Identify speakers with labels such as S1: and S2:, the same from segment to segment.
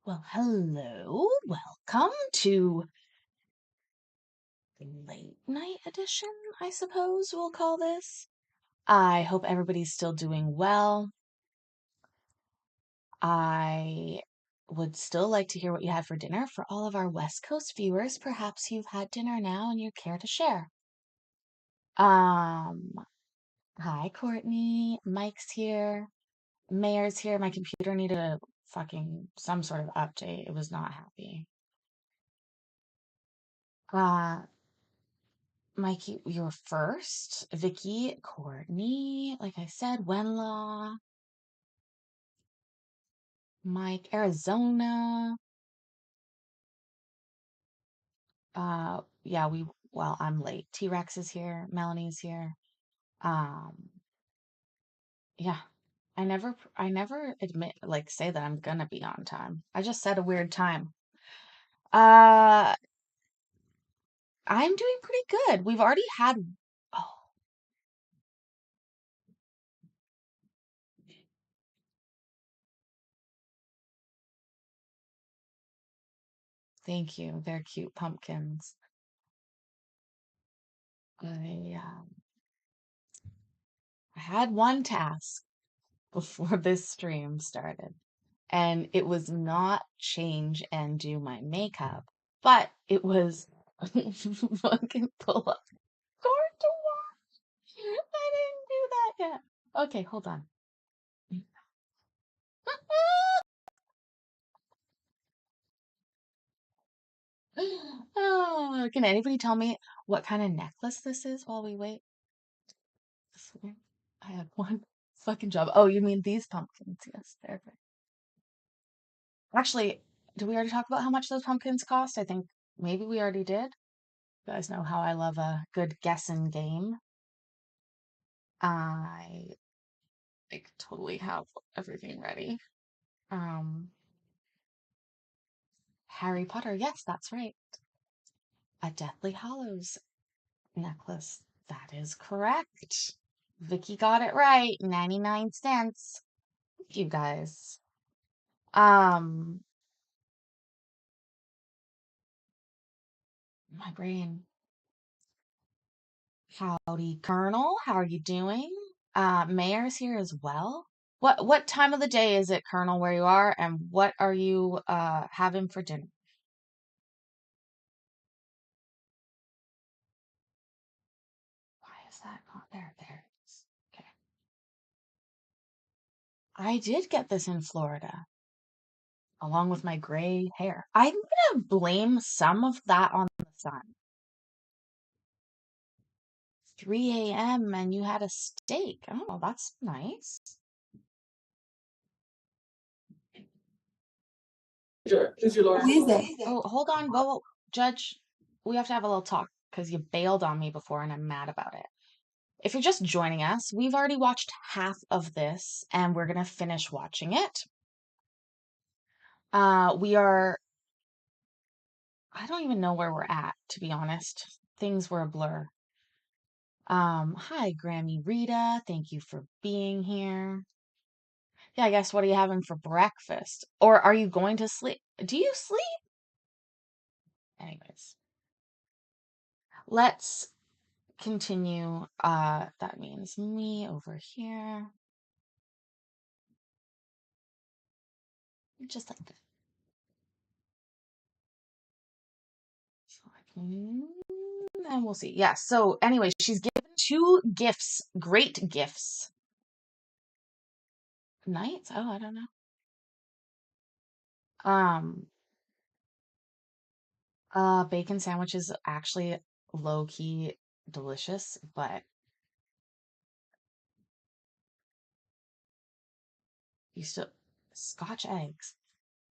S1: Well, hello. Welcome to the late night edition, I suppose we'll call this. I hope everybody's still doing well. I would still like to hear what you had for dinner. For all of our West Coast viewers, perhaps you've had dinner now and you care to share. Um, Hi, Courtney. Mike's here. Mayor's here. My computer needed a some sort of update. It was not happy. Uh, Mikey, you're first. Vicky, Courtney, like I said, Wenlaw, Mike, Arizona. Yeah, well, I'm late. T-Rex is here. Melanie's here. Um, yeah. I never say that I'm gonna be on time. I just said a weird time. Uh, I'm doing pretty good. We've already had, oh, thank you. They're cute pumpkins. I I had one task before this stream started, and it was not change and do my makeup, but it was fucking pull up cord to watch. I didn't do that yet. Okay, hold on. Oh, can anybody tell me what kind of necklace this is while we wait? I had one fucking job. Oh, you mean these pumpkins? Yes, they're great. Actually, did we already talk about how much those pumpkins cost? I think maybe we already did. You guys know how I love a good guessing game. I totally have everything ready. Um, Harry Potter, yes, that's right. A Deathly Hallows necklace. That is correct. Vicky got it right. 99 cents. Thank you guys. Um, my brain. Howdy, Colonel. How are you doing? Mayor's here as well. What time of the day is it, Colonel, where you are, and what are you having for dinner? Why is that not there? There it is. Okay. I did get this in Florida, along with my gray hair. I'm gonna blame some of that on the sun. 3 a.m. and you had a steak. Oh, that's nice.
S2: Who's your lawyer?
S3: Who is that?
S1: Oh, hold on, go, Judge. We have to have a little talk because you bailed on me before and I'm mad about it. If you're just joining us, we've already watched half of this and we're going to finish watching it. We are, I don't even know where we're at, to be honest. Things were a blur. Hi, Grammy Rita. Thank you for being here. Yeah, I guess what are you having for breakfast? Or are you going to sleep? Do you sleep? Anyways, let's continue. That means me over here. Just like that. And we'll see. Yeah. So anyway, she's given two gifts, great gifts. Knights? Oh, I don't know. Um, bacon sandwich is actually low key delicious, but you still Scotch eggs.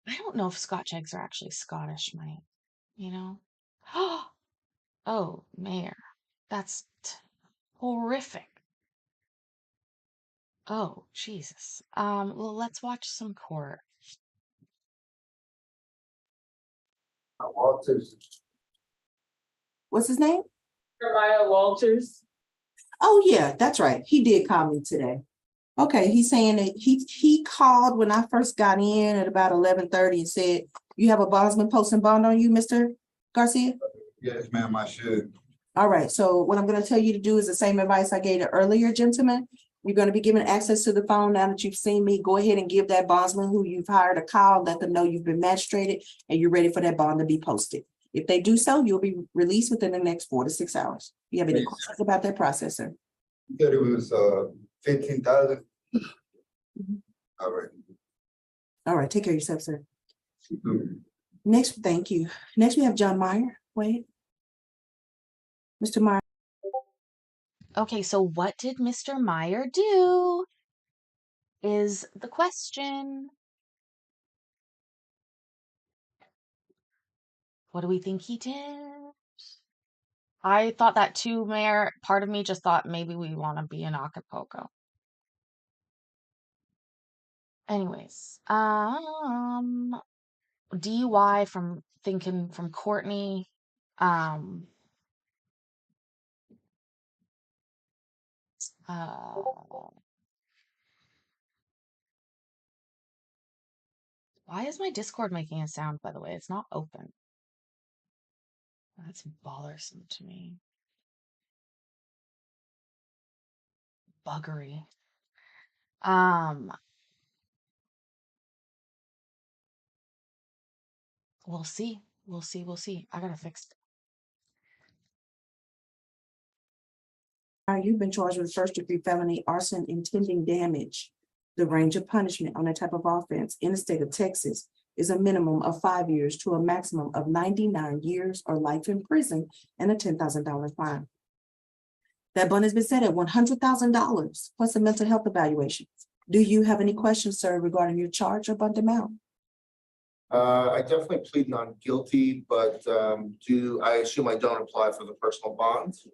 S1: I don't know if Scotch eggs are actually Scottish, Mike. You know? Oh, Mayor. That's horrific. Oh, Jesus. Well, let's watch some court.
S3: Walters. What's his name?
S2: Jeremiah Walters.
S3: Oh, yeah, that's right. He did call me today. Okay, he's saying that he called when I first got in at about 11:30 and said, you have a bondsman posting bond on you, Mr. Garcia?
S2: Yes, ma'am, I should.
S3: All right, so what I'm gonna tell you to do is the same advice I gave the earlier gentleman. You're gonna be given access to the phone now that you've seen me. Go ahead and give that bondsman who you've hired a call, let them know you've been magistrated and you're ready for that bond to be posted. If they do so, you'll be released within the next 4 to 6 hours. You have any
S2: Please.
S3: questions about that process, sir?
S2: You said it was 15,000.
S3: Mhm.
S2: All right.
S3: All right, take care of yourself, sir. Next, thank you. Next, we have John Meyer. Wait. Mr. Meyer.
S1: Okay, so what did Mr. Meyer do? Is the question. What do we think he did? I thought that too, Mayor. Part of me just thought maybe we want to be in Acapulco. Anyways, DUI from thinking from Courtney. Um, why is my Discord making a sound, by the way? It's not open. That's bothersome to me. Buggery. We'll see. We'll see. We'll see. I gotta fix it.
S3: You've been charged with first-degree felony arson intending damage. The range of punishment on that type of offense in the state of Texas is a minimum of 5 years to a maximum of 99 years or life in prison and a $10,000 fine. That bond has been set at $100,000 plus a mental health evaluation. Do you have any questions, sir, regarding your charge or bond amount?
S2: I definitely plead not guilty, but I assume I don't apply for the personal bonds?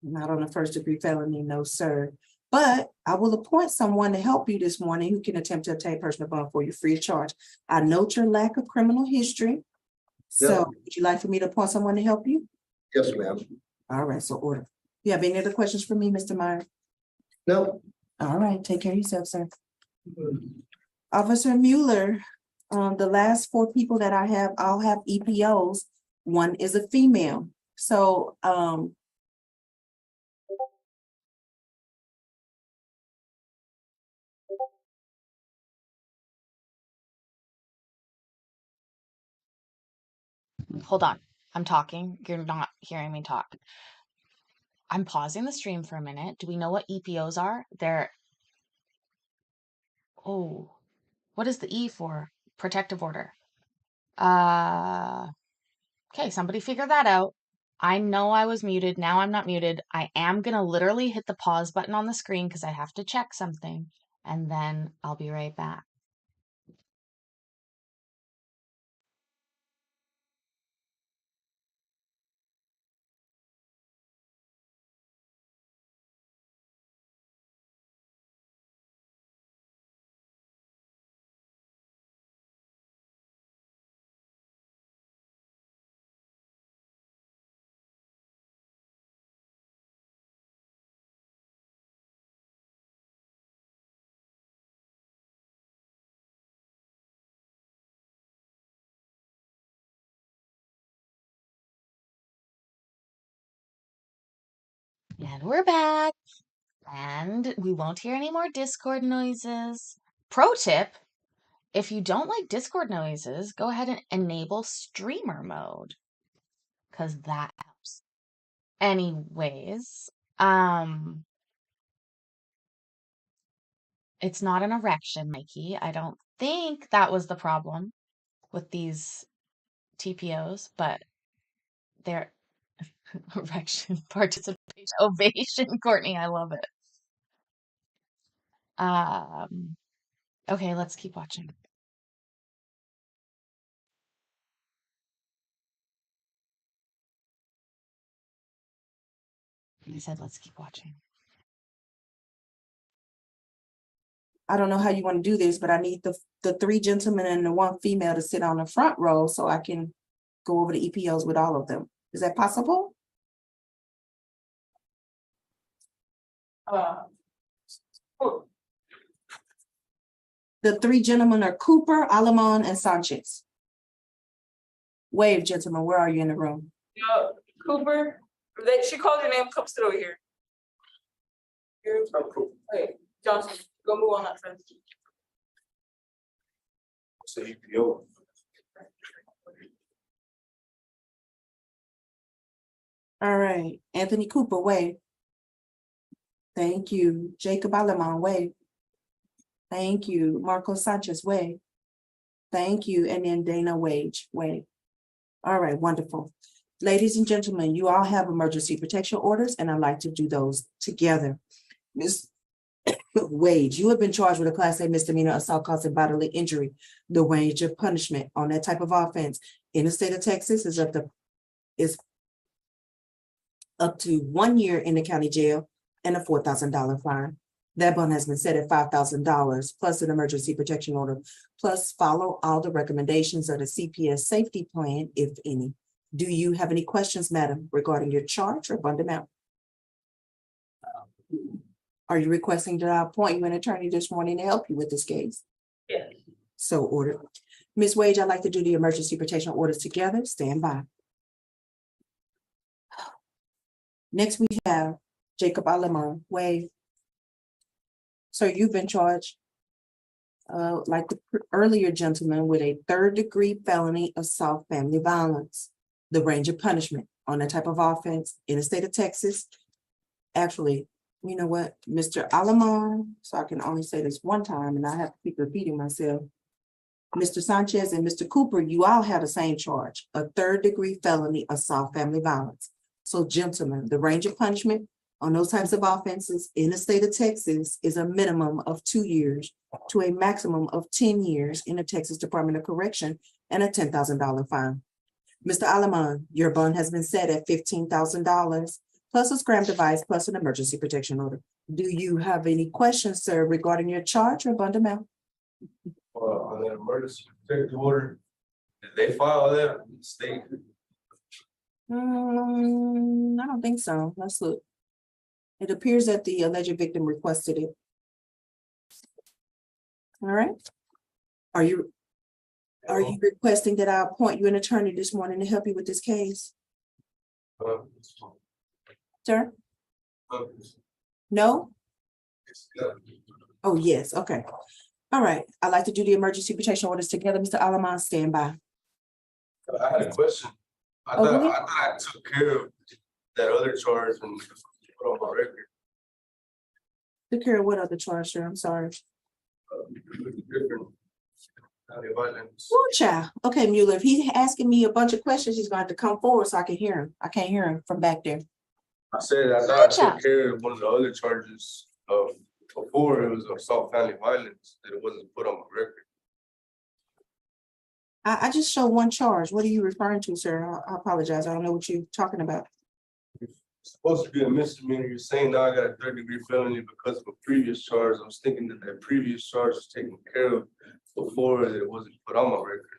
S3: Not on a first-degree felony, no, sir. But I will appoint someone to help you this morning who can attempt to obtain personal bond for you free of charge. I note your lack of criminal history. So
S2: Yep.
S3: would you like for me to appoint someone to help you?
S2: Yes, ma'am.
S3: All right, so order. You have any other questions for me, Mr. Meyer?
S2: No.
S3: All right, take care of yourself, sir. Officer Mueller, the last 4 people that I have, all have EPOs. One is a female. So,
S1: Hold on. I'm talking. You're not hearing me talk. I'm pausing the stream for a minute. Do we know what EPOs are? Oh, what is the E for? Protective order. Okay, somebody figure that out. I know I was muted. Now I'm not muted. I am gonna literally hit the pause button on the screen because I have to check something, and then I'll be right back. And we're back. And we won't hear any more Discord noises. Pro tip, if you don't like Discord noises, go ahead and enable streamer mode, because that helps. Anyways, it's not an erection, Mikey. I don't think that was the problem with these TPOs, but they're erection participation ovation, Courtney. I love it. Okay, let's keep watching. I said, let's keep watching.
S3: I don't know how you want to do this, but I need the 3 gentlemen and the 1 female to sit on the front row so I can go over the EPOs with all of them. Is that possible? The three gentlemen are Cooper, Alamon, and Sanchez. Wave, gentlemen, where are you in the room?
S4: Cooper, she called your name, come sit over here. Wait, Johnson, go move on that fence.
S3: All right, Anthony Cooper, wave. Thank you. Jacob Alamon, wave. Thank you. Marco Sanchez, wave. Thank you. And then Dana Wage, wave. All right, wonderful. Ladies and gentlemen, you all have emergency protection orders, and I'd like to do those together. Ms. Wage, you have been charged with a Class A misdemeanor assault causing bodily injury. The range of punishment on that type of offense in the state of Texas is up to 1 year in the county jail and a $4,000 fine. That bond has been set at $5,000 plus an emergency protection order, plus follow all the recommendations of the CPS safety plan, if any. Do you have any questions, madam, regarding your charge or bond amount? Are you requesting that I appoint you an attorney this morning to help you with this case?
S4: Yes.
S3: So ordered. Ms. Wage, I'd like to do the emergency protection orders together. Stand by. Next, we have Jacob Alamon, wave. Sir, you've been charged, like the earlier gentleman, with a 3rd-degree felony assault family violence. The range of punishment on that type of offense in the state of Texas. Actually, you know what, Mr. Alamon, so I can only say this one time and I have to keep repeating myself. Mr. Sanchez and Mr. Cooper, you all have the same charge, a 3rd-degree felony assault family violence. So gentlemen, the range of punishment on those types of offenses in the state of Texas is a minimum of 2 years to a maximum of 10 years in the Texas Department of Correction and a $10,000 fine. Mr. Alamon, your bond has been set at $15,000 plus a scram device plus an emergency protection order. Do you have any questions, sir, regarding your charge or bond amount?
S5: On that emergency protective order, did they file that in the state?
S3: I don't think so. Let's look. It appears that the alleged victim requested it. All right. Are you requesting that I appoint you an attorney this morning to help you with this case? Sir? No? Oh, yes. Okay. All right. I'd like to do the emergency protection orders together. Mr. Alamon, stand by.
S5: I had a question. I
S3: Oh,
S5: thought
S3: go ahead.
S5: I took care of that other charge and put on my record.
S3: Took care of what other charge, sir? I'm sorry.
S5: Different county violence.
S3: Oh, child. Okay, Mueller, if he's asking me a bunch of questions, he's going to have to come forward so I can hear him. I can't hear him from back there.
S5: I said I thought I took care of one of the other charges of before it was assault family violence that it wasn't put on my record.
S3: I just show one charge. What are you referring to, sir? I apologize. I don't know what you're talking about.
S5: It's supposed to be a misdemeanor. You're saying now I got a 3rd-degree felony because of a previous charge. I was thinking that that previous charge was taken care of before that it wasn't put on my record.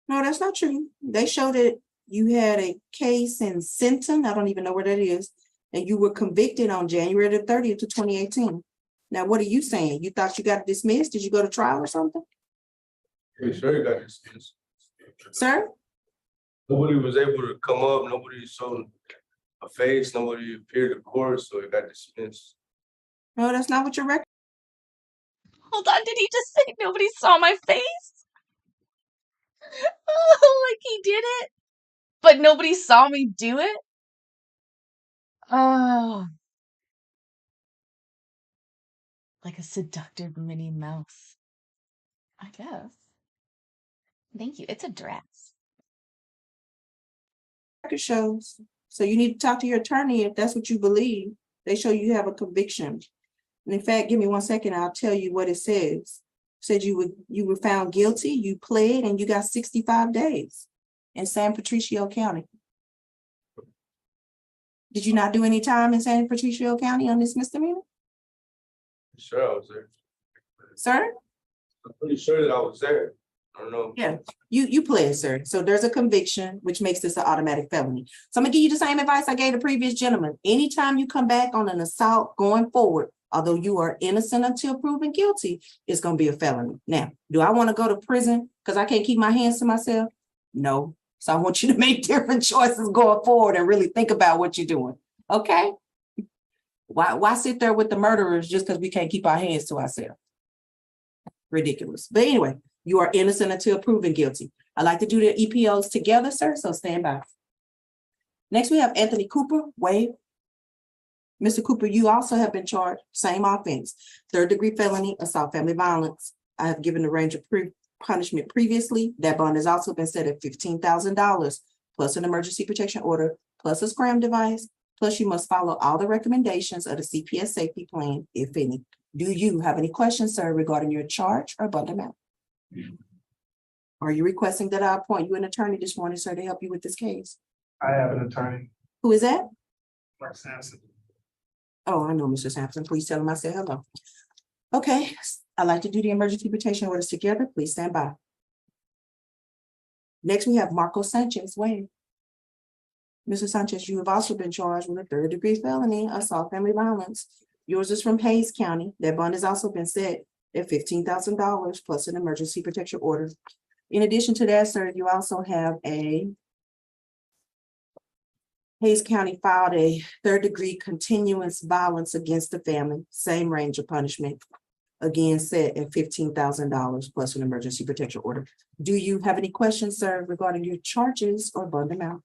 S3: No, that's not true. They showed that you had a case in Sinton. I don't even know where that is. And you were convicted on January the 30th of 2018. Now, what are you saying? You thought you got dismissed? Did you go to trial or something?
S5: Pretty sure it got dismissed.
S3: Sir?
S5: Nobody was able to come up. Nobody showed a face. Nobody appeared in court, so it got dismissed.
S3: No, that's not what your record.
S1: Hold on, did he just say nobody saw my face? Oh, like he did it? But nobody saw me do it? Oh. Like a seductive Minnie Mouse. I guess. Thank you. It's a dress.
S3: Record shows. So you need to talk to your attorney if that's what you believe. They show you have a conviction. And in fact, give me 1 second, I'll tell you what it says. It said you were found guilty, you pled, and you got 65 days in San Patricio County. Did you not do any time in San Patricio County on this misdemeanor?
S5: Sure, I was there.
S3: Sir?
S5: I'm pretty sure that I was there. I don't know.
S3: Yeah, you pled, sir. So there's a conviction, which makes this an automatic felony. So I'm gonna give you the same advice I gave the previous gentleman. Anytime you come back on an assault going forward Although you are innocent until proven guilty, it's gonna be a felony. Now, do I want to go to prison because I can't keep my hands to myself? No. So I want you to make different choices going forward and really think about what you're doing. Okay? Why sit there with the murderers just because we can't keep our hands to ourselves? Ridiculous. But anyway, you are innocent until proven guilty. I like to do the EPOs together, sir, so stand by. Next, we have Anthony Cooper, Wade. Mr. Cooper, you also have been charged, same offense, third-degree felony, assault, family violence. I have given the range of punishment previously. That bond has also been set at $15,000, plus an emergency protection order, plus a scram device, plus you must follow all the recommendations of the CPS safety plan, if any. Do you have any questions, sir, regarding your charge or bond amount? Are you requesting that I appoint you an attorney this morning, sir, to help you with this case?
S6: I have an attorney,
S3: Who is that?
S6: Mark Sampson.
S3: Oh, I know, Mr. Sampson. Please tell him I said hello. Okay, I'd like to do the emergency protection orders together. Please stand by. Next, we have Marco Sanchez, Wayne. Mr. Sanchez, you have also been charged with a third-degree felony, assault, family violence. Yours is from Hayes County. That bond has also been set at $15,000 plus an emergency protection order. In addition to that, sir, you also have Hayes County filed a third-degree continuous violence against the family, same range of punishment, again set at $15,000 plus an emergency protection order. Do you have any questions, sir, regarding your charges or bond amount?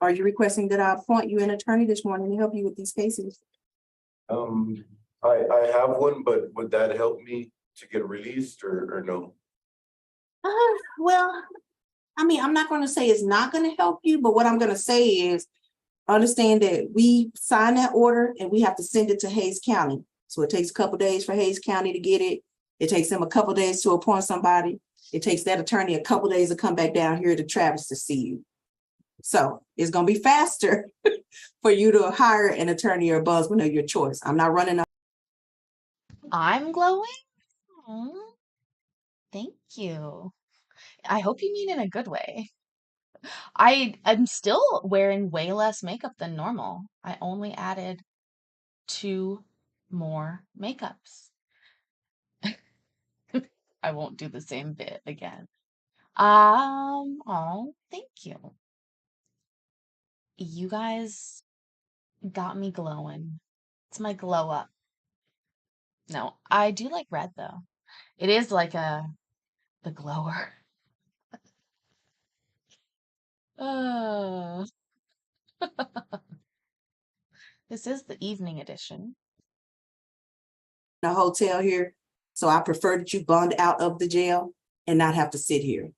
S3: Are you requesting that I appoint you an attorney this morning to help you with these cases?
S7: I have one, but would that help me to get released or no?
S3: Well, I mean, I'm not going to say it's not going to help you, but what I'm going to say is understand that we sign that order and we have to send it to Hayes County. So it takes a couple days for Hayes County to get it. It takes them a couple days to appoint somebody. It takes that attorney a couple days to come back down here to Travis to see you. So it's going to be faster for you to hire an attorney or a husband of your choice. I'm not running.
S1: I'm glowing? Aw, thank you. I hope you mean in a good way. I'm still wearing way less makeup than normal. I only added 2 more makeups. I won't do the same bit again. Oh, thank you. You guys got me glowing. It's my glow up. No, I do like red though. It is like the glower. Oh, this is the evening edition.
S3: A hotel here. So I prefer that you bond out of the jail and not have to sit here.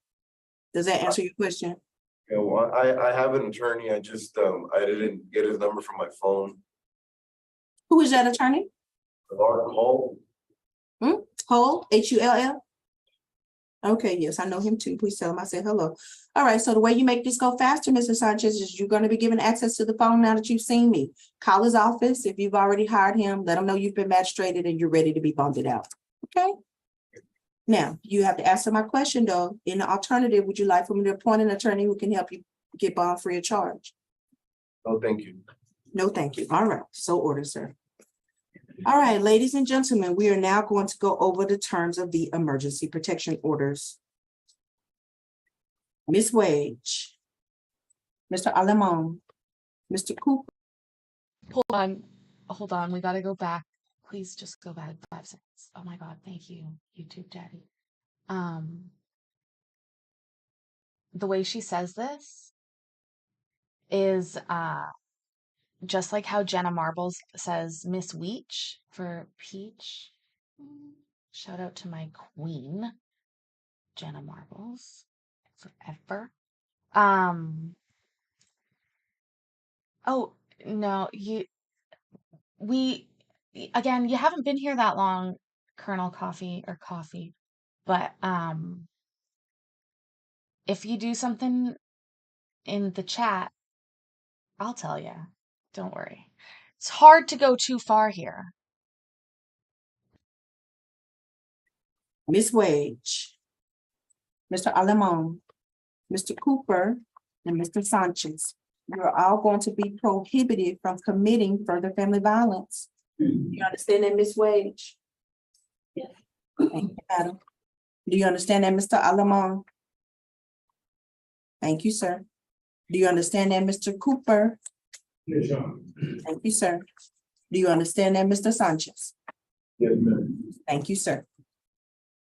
S3: Does that answer your question?
S7: Yeah, well, I have an attorney. I just I didn't get his number from my phone.
S3: Who is that attorney?
S7: Mark Hall.
S3: Hull, Hull? Okay, yes, I know him too. Please tell him I said hello. All right, so the way you make this go faster, Mr. Sanchez, is you're going to be given access to the phone now that you've seen me. Call his office. If you've already hired him, let him know you've been magistrated and you're ready to be bonded out. Okay? Now, you have to answer my question though. In the alternative, would you like for me to appoint an attorney who can help you get bond free of charge?
S7: Oh, thank you.
S3: No, thank you. All right, so ordered, sir. All right, ladies and gentlemen, we are now going to go over the terms of the emergency protection orders. Ms. Wage, Mr. Alemon, Mr. Cooper.
S1: Hold on. We gotta go back. Please just go back 5 seconds. Oh my God, thank you, YouTube Daddy. The way she says this is just like how Jenna Marbles says Miss Weech for Peach. Shout out to my queen, Jenna Marbles, forever. Oh no, again, you haven't been here that long, Colonel Coffee or Coffee, but if you do something in the chat, I'll tell you. Don't worry. It's hard to go too far here.
S3: Ms. Wage, Mr. Alemon, Mr. Cooper, and Mr. Sanchez. you're all going to be prohibited from committing further family violence. You understand that, Ms. Wage?
S4: Yes.
S3: Thank you, madam. Do you understand that, Mr. Alamon? Thank you, sir. Do you understand that, Mr. Cooper?
S6: Yes, Your Honor.
S3: Thank you, sir. Do you understand that, Mr. Sanchez?
S6: Yes, ma'am.
S3: Thank you, sir.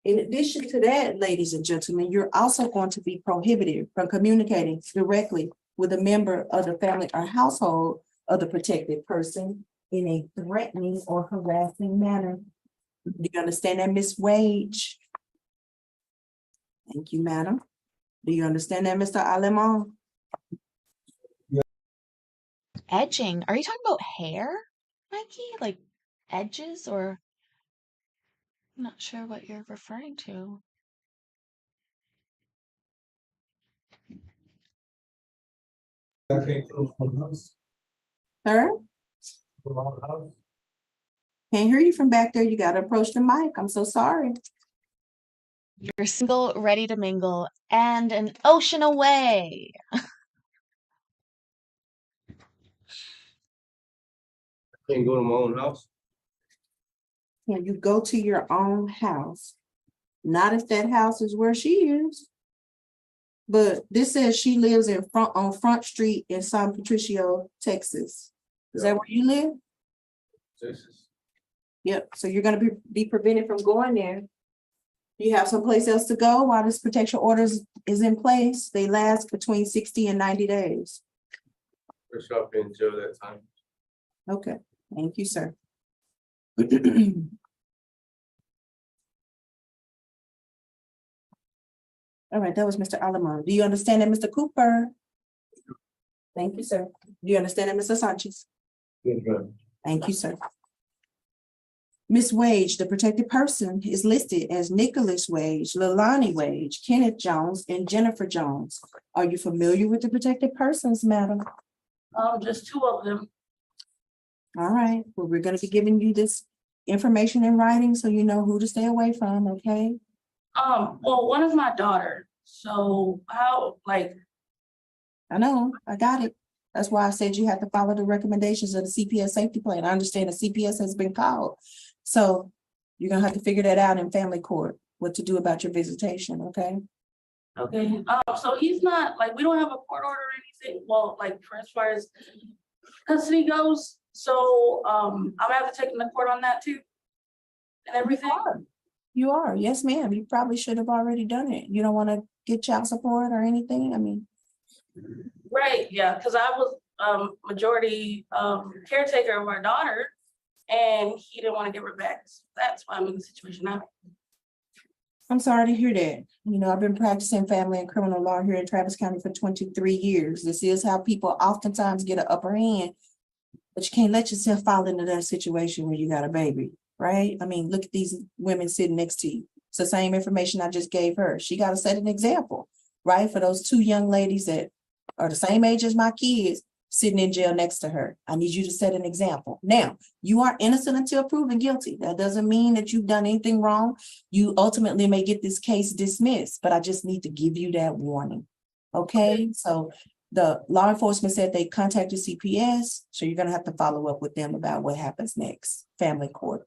S3: In addition to that, ladies and gentlemen, you're also going to be prohibited from communicating directly with a member of the family or household of the protected person in a threatening or harassing manner. Do you understand that, Ms. Wage? Thank you, madam. Do you understand that, Mr. Alemon?
S1: Edging. Are you talking about hair, Mikey? Like edges or I'm not sure what you're referring to.
S6: I can't close my house.
S3: Sir,
S6: From our house.
S3: can't hear you from back there. You gotta approach the mic. I'm so sorry.
S1: You're single, ready to mingle, and an ocean away.
S5: Can't go to my own house.
S3: Can you go to your own house? Not if that house is where she is. But this says she lives on Front Street in San Patricio, Texas. Is that where you live?
S5: Texas.
S3: Yep, so you're gonna be prevented from going there. You have someplace else to go while this protection orders is in place. They last between 60 and 90 days.
S5: For sure, I'll be in jail that time.
S3: Okay, thank you, sir. All right, that was Mr. Alamon. Do you understand that, Mr. Cooper? Thank you, sir. Do you understand that, Mr. Sanchez?
S6: Yes, ma'am.
S3: Thank you, sir. Ms. Wage, the protected person is listed as Nicholas Wage, Leilani Wage, Kenneth Jones, and Jennifer Jones. Are you familiar with the protected persons, madam?
S4: Just two of them.
S3: All right, well, we're gonna be giving you this information in writing so you know who to stay away from, okay?
S4: Well, one is my daughter, so how, like,
S3: I know, I got it. That's why I said you have to follow the recommendations of the CPS safety plan. I understand the CPS has been called. So you're gonna have to figure that out in family court, what to do about your visitation, okay?
S4: okay, so he's not, like, we don't have a court order or anything, well, like, for as far as custody goes, so, I'm gonna have to take him to court on that too? And everything?
S3: You are, yes, ma'am. You probably should have already done it. You don't wanna get child support or anything? I mean,
S4: Right, yeah, because I was majority caretaker of our daughter, and he didn't want to give her back. So that's why I'm in the situation I'm in.
S3: I'm sorry to hear that. You know, I've been practicing family and criminal law here in Travis County for 23 years. This is how people oftentimes get an upper hand, but you can't let yourself fall into that situation where you got a baby, right? I mean, look at these women sitting next to you. It's the same information I just gave her. She got to set an example, right? For those two young ladies that are the same age as my kids sitting in jail next to her. I need you to set an example. Now, you are innocent until proven guilty. That doesn't mean that you've done anything wrong. You ultimately may get this case dismissed, but I just need to give you that warning. Okay, so the law enforcement said they contacted CPS, so you're gonna have to follow up with them about what happens next, family court.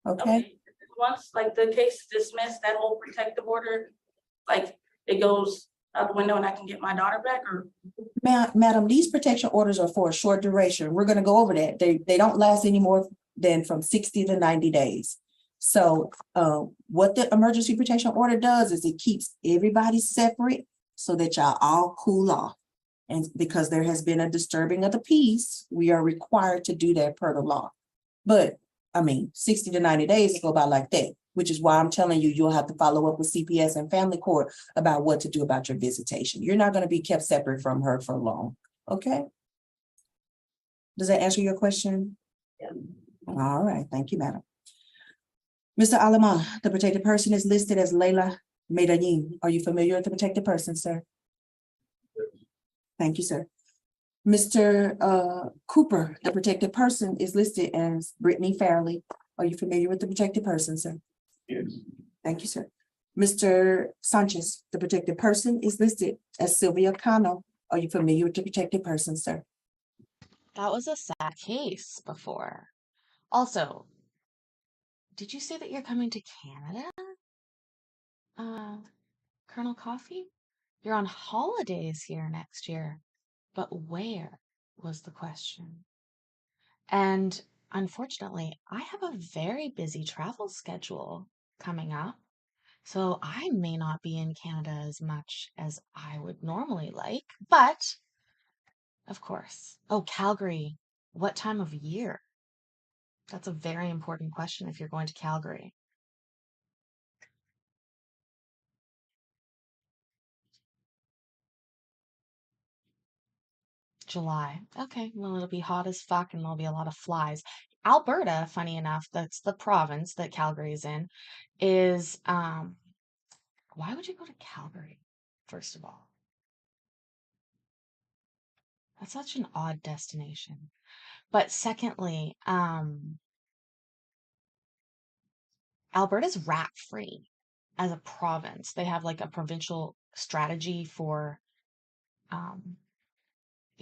S3: Okay,
S4: Once like the case is dismissed, that whole protective order, like it goes out the window and I can get my daughter back, or?
S3: Madam, these protection orders are for a short duration. We're gonna go over that. They don't last any more than from 60 to 90 days. So what the emergency protection order does is it keeps everybody separate so that y'all all cool off. And because there has been a disturbing of the peace, we are required to do that per the law. But I mean, 60 to 90 days go by like that, which is why I'm telling you, you'll have to follow up with CPS and family court about what to do about your visitation. You're not going to be kept separate from her for long. Okay. Does that answer your question?
S4: Yeah.
S3: All right. Thank you, madam. Mr. Alaman, the protected person is listed as Layla Medellin. Are you familiar with the protected person, sir? Thank you, sir. Mr. Cooper, the protected person is listed as Brittany Fairley. Are you familiar with the protected person, sir?
S6: Yes.
S3: Thank you, sir. Mr. Sanchez, the protected person is listed as Sylvia Cano. Are you familiar with the protected person, sir?
S1: That was a sad case before. Also, did you say that you're coming to Canada? Uh, Colonel Coffee? You're on holidays here next year, but where was the question? And unfortunately, I have a very busy travel schedule coming up, so I may not be in Canada as much as I would normally like, but of course. Oh, Calgary, what time of year? That's a very important question if you're going to Calgary. July. Okay, well, it'll be hot as fuck and there'll be a lot of flies. Alberta, funny enough, that's the province that Calgary is in, is why would you go to Calgary, first of all? That's such an odd destination. But secondly, Alberta's rat free as a province. They have like a provincial strategy for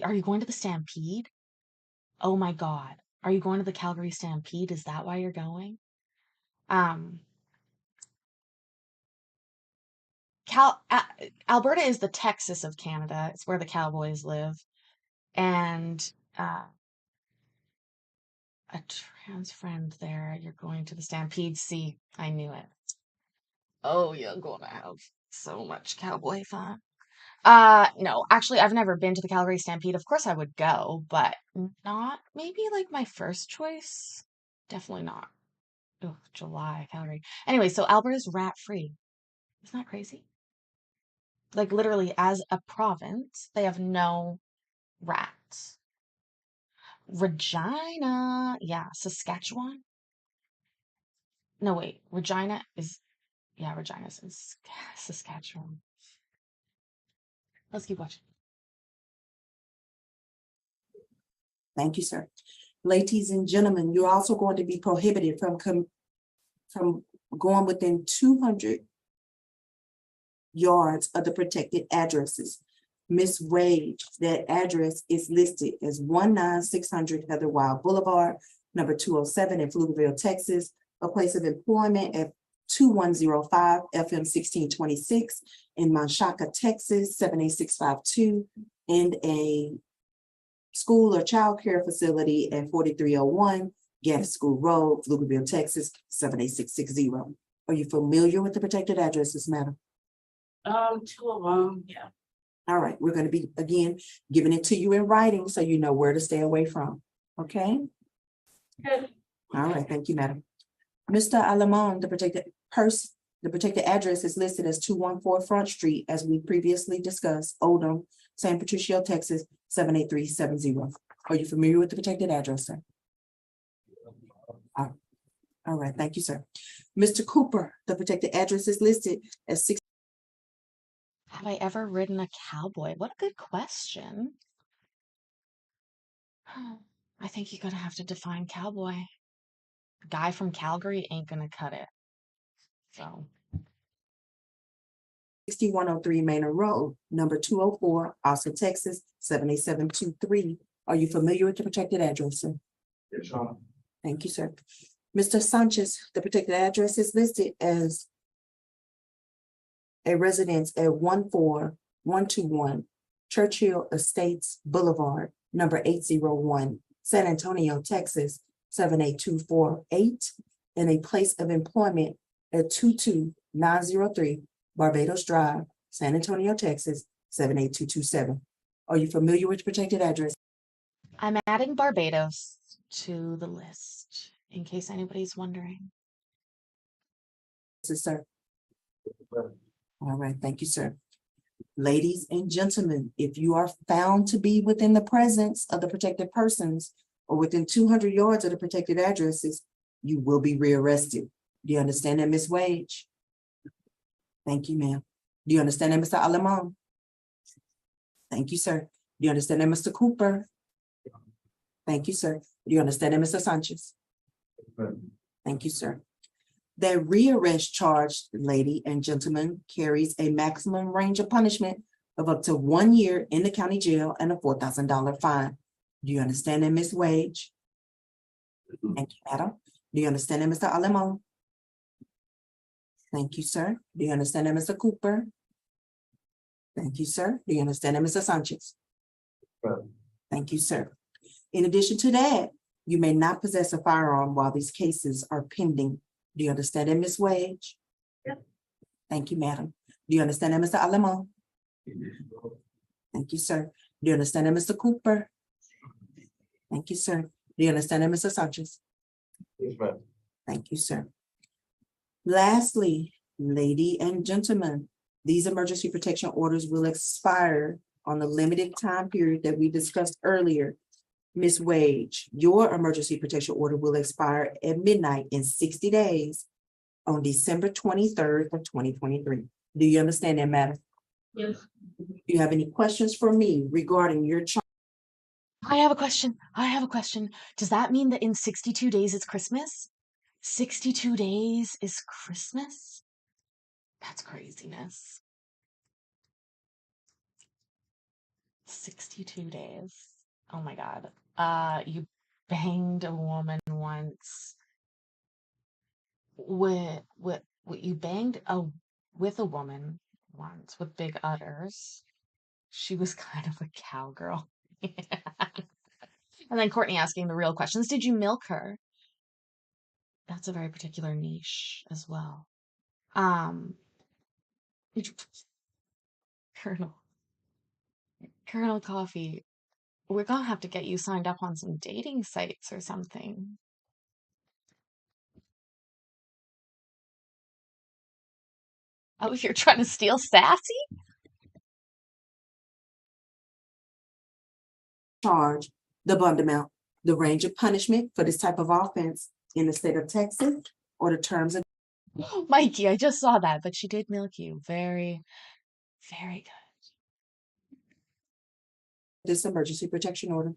S1: are you going to the Stampede? Oh my God. Are you going to the Calgary Stampede? Is that why you're going? Um, Alberta is the Texas of Canada. It's where the Cowboys live. And a trans friend there, you're going to the Stampede. See, I knew it. Oh, you're gonna have so much cowboy fun. No, actually, I've never been to the Calgary Stampede. Of course, I would go, but not maybe like my first choice. Definitely not. Oh, July, Calgary. Anyway, so Alberta's rat free. Isn't that crazy? Like literally, as a province, they have no rats. Regina, yeah, Saskatchewan. No, wait, Regina is, yeah, Regina's in Saskatchewan. Let's keep watching.
S3: Thank you, sir. Ladies and gentlemen, you're also going to be prohibited from going within 200 yards of the protected addresses. Miss Wade, that address is listed as 19600 Heather Wild Boulevard, number 207 in Pflugerville, Texas, a place of employment at 2105 FM 1626 in Manchaca, Texas, 78652, and a school or child care facility at 4301 Gaff School Road, Pflugerville, Texas, 78660. Are you familiar with the protected addresses, madam?
S4: Two of them, yeah.
S3: All right, we're going to be, again, giving it to you in writing so you know where to stay away from. Okay?
S4: Good.
S3: All right, thank you, madam. Mr. Alamon, the protected address is listed as 214 Front Street, as we previously discussed, Oldham, San Patricio, Texas, 78370. Are you familiar with the protected address, sir? All right, thank you, sir. Mr. Cooper, the protected address is listed as 6.
S1: Have I ever ridden a cowboy? What a good question. I think you're gonna have to define cowboy. Guy from Calgary ain't gonna cut it. So
S3: 6103 Manor Road, number 204, Austin, Texas, 78723. Are you familiar with the protected address, sir?
S6: Yes, Sean.
S3: Thank you, sir. Mr. Sanchez, the protected address is listed as a residence at 14121 Churchill Estates Boulevard, number 801, San Antonio, Texas, 78248, and a place of employment at 22903 Barbados Drive, San Antonio, Texas, 78227. Are you familiar with the protected address?
S1: I'm adding Barbados to the list in case anybody's wondering.
S3: Sir. All right, thank you, sir. Ladies and gentlemen, if you are found to be within the presence of the protected persons or within 200 yards of the protected addresses, you will be rearrested. Do you understand that, Ms. Wage? Thank you, ma'am. Do you understand that, Mr. Alamon? Thank you, sir. Do you understand that, Mr. Cooper? Thank you, sir. Do you understand that, Mr. Sanchez? Thank you, sir. That rearrest charge, lady and gentlemen, carries a maximum range of punishment of up to 1 year in the county jail and a $4,000 fine. Do you understand that, Ms. Wage? Thank you, madam. Do you understand that, Mr. Alemon? Thank you, sir. Do you understand that, Mr. Cooper? Thank you, sir. Do you understand that, Mr. Sanchez? Thank you, sir. In addition to that, you may not possess a firearm while these cases are pending. Do you understand that, Ms. Wage?
S4: Yep.
S3: Thank you, madam. Do you understand that, Mr. Alemon? Thank you, sir. Do you understand that, Mr. Cooper? Thank you, sir. Do you understand that, Mr. Sanchez?
S7: Yes, ma'am.
S3: Thank you, sir. Lastly, lady and gentlemen, these emergency protection orders will expire on the limited time period that we discussed earlier. Ms. Wage, your emergency protection order will expire at midnight in 60 days on December 23rd of 2023. Do you understand that, madam?
S4: Yes.
S3: Do you have any questions for me regarding your charge?
S1: I have a question. I have a question. Does that mean that in 62 days it's Christmas? 62 days is Christmas? That's craziness. 62 days. Oh my God. You banged a woman once with you banged with a woman once with big udders. She was kind of a cowgirl. And then Courtney asking the real questions. Did you milk her? That's a very particular niche as well. Colonel Coffee, we're gonna have to get you signed up on some dating sites or something. Oh, you're trying to steal Sassy?
S3: Charge, the bond amount, the range of punishment for this type of offense in the state of Texas, or the terms of
S1: Mikey, I just saw that, but she did milk you. Very, very good.
S3: this emergency protection order.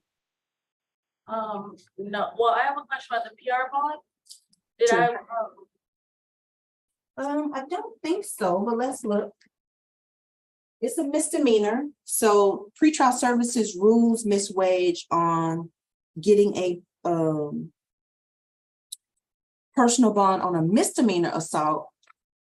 S4: No, well, I have a question about the PR bond. Did
S3: Sure. I don't think so, but let's look. It's a misdemeanor, so pretrial services rules Ms. Wage on getting a personal bond on a misdemeanor assault.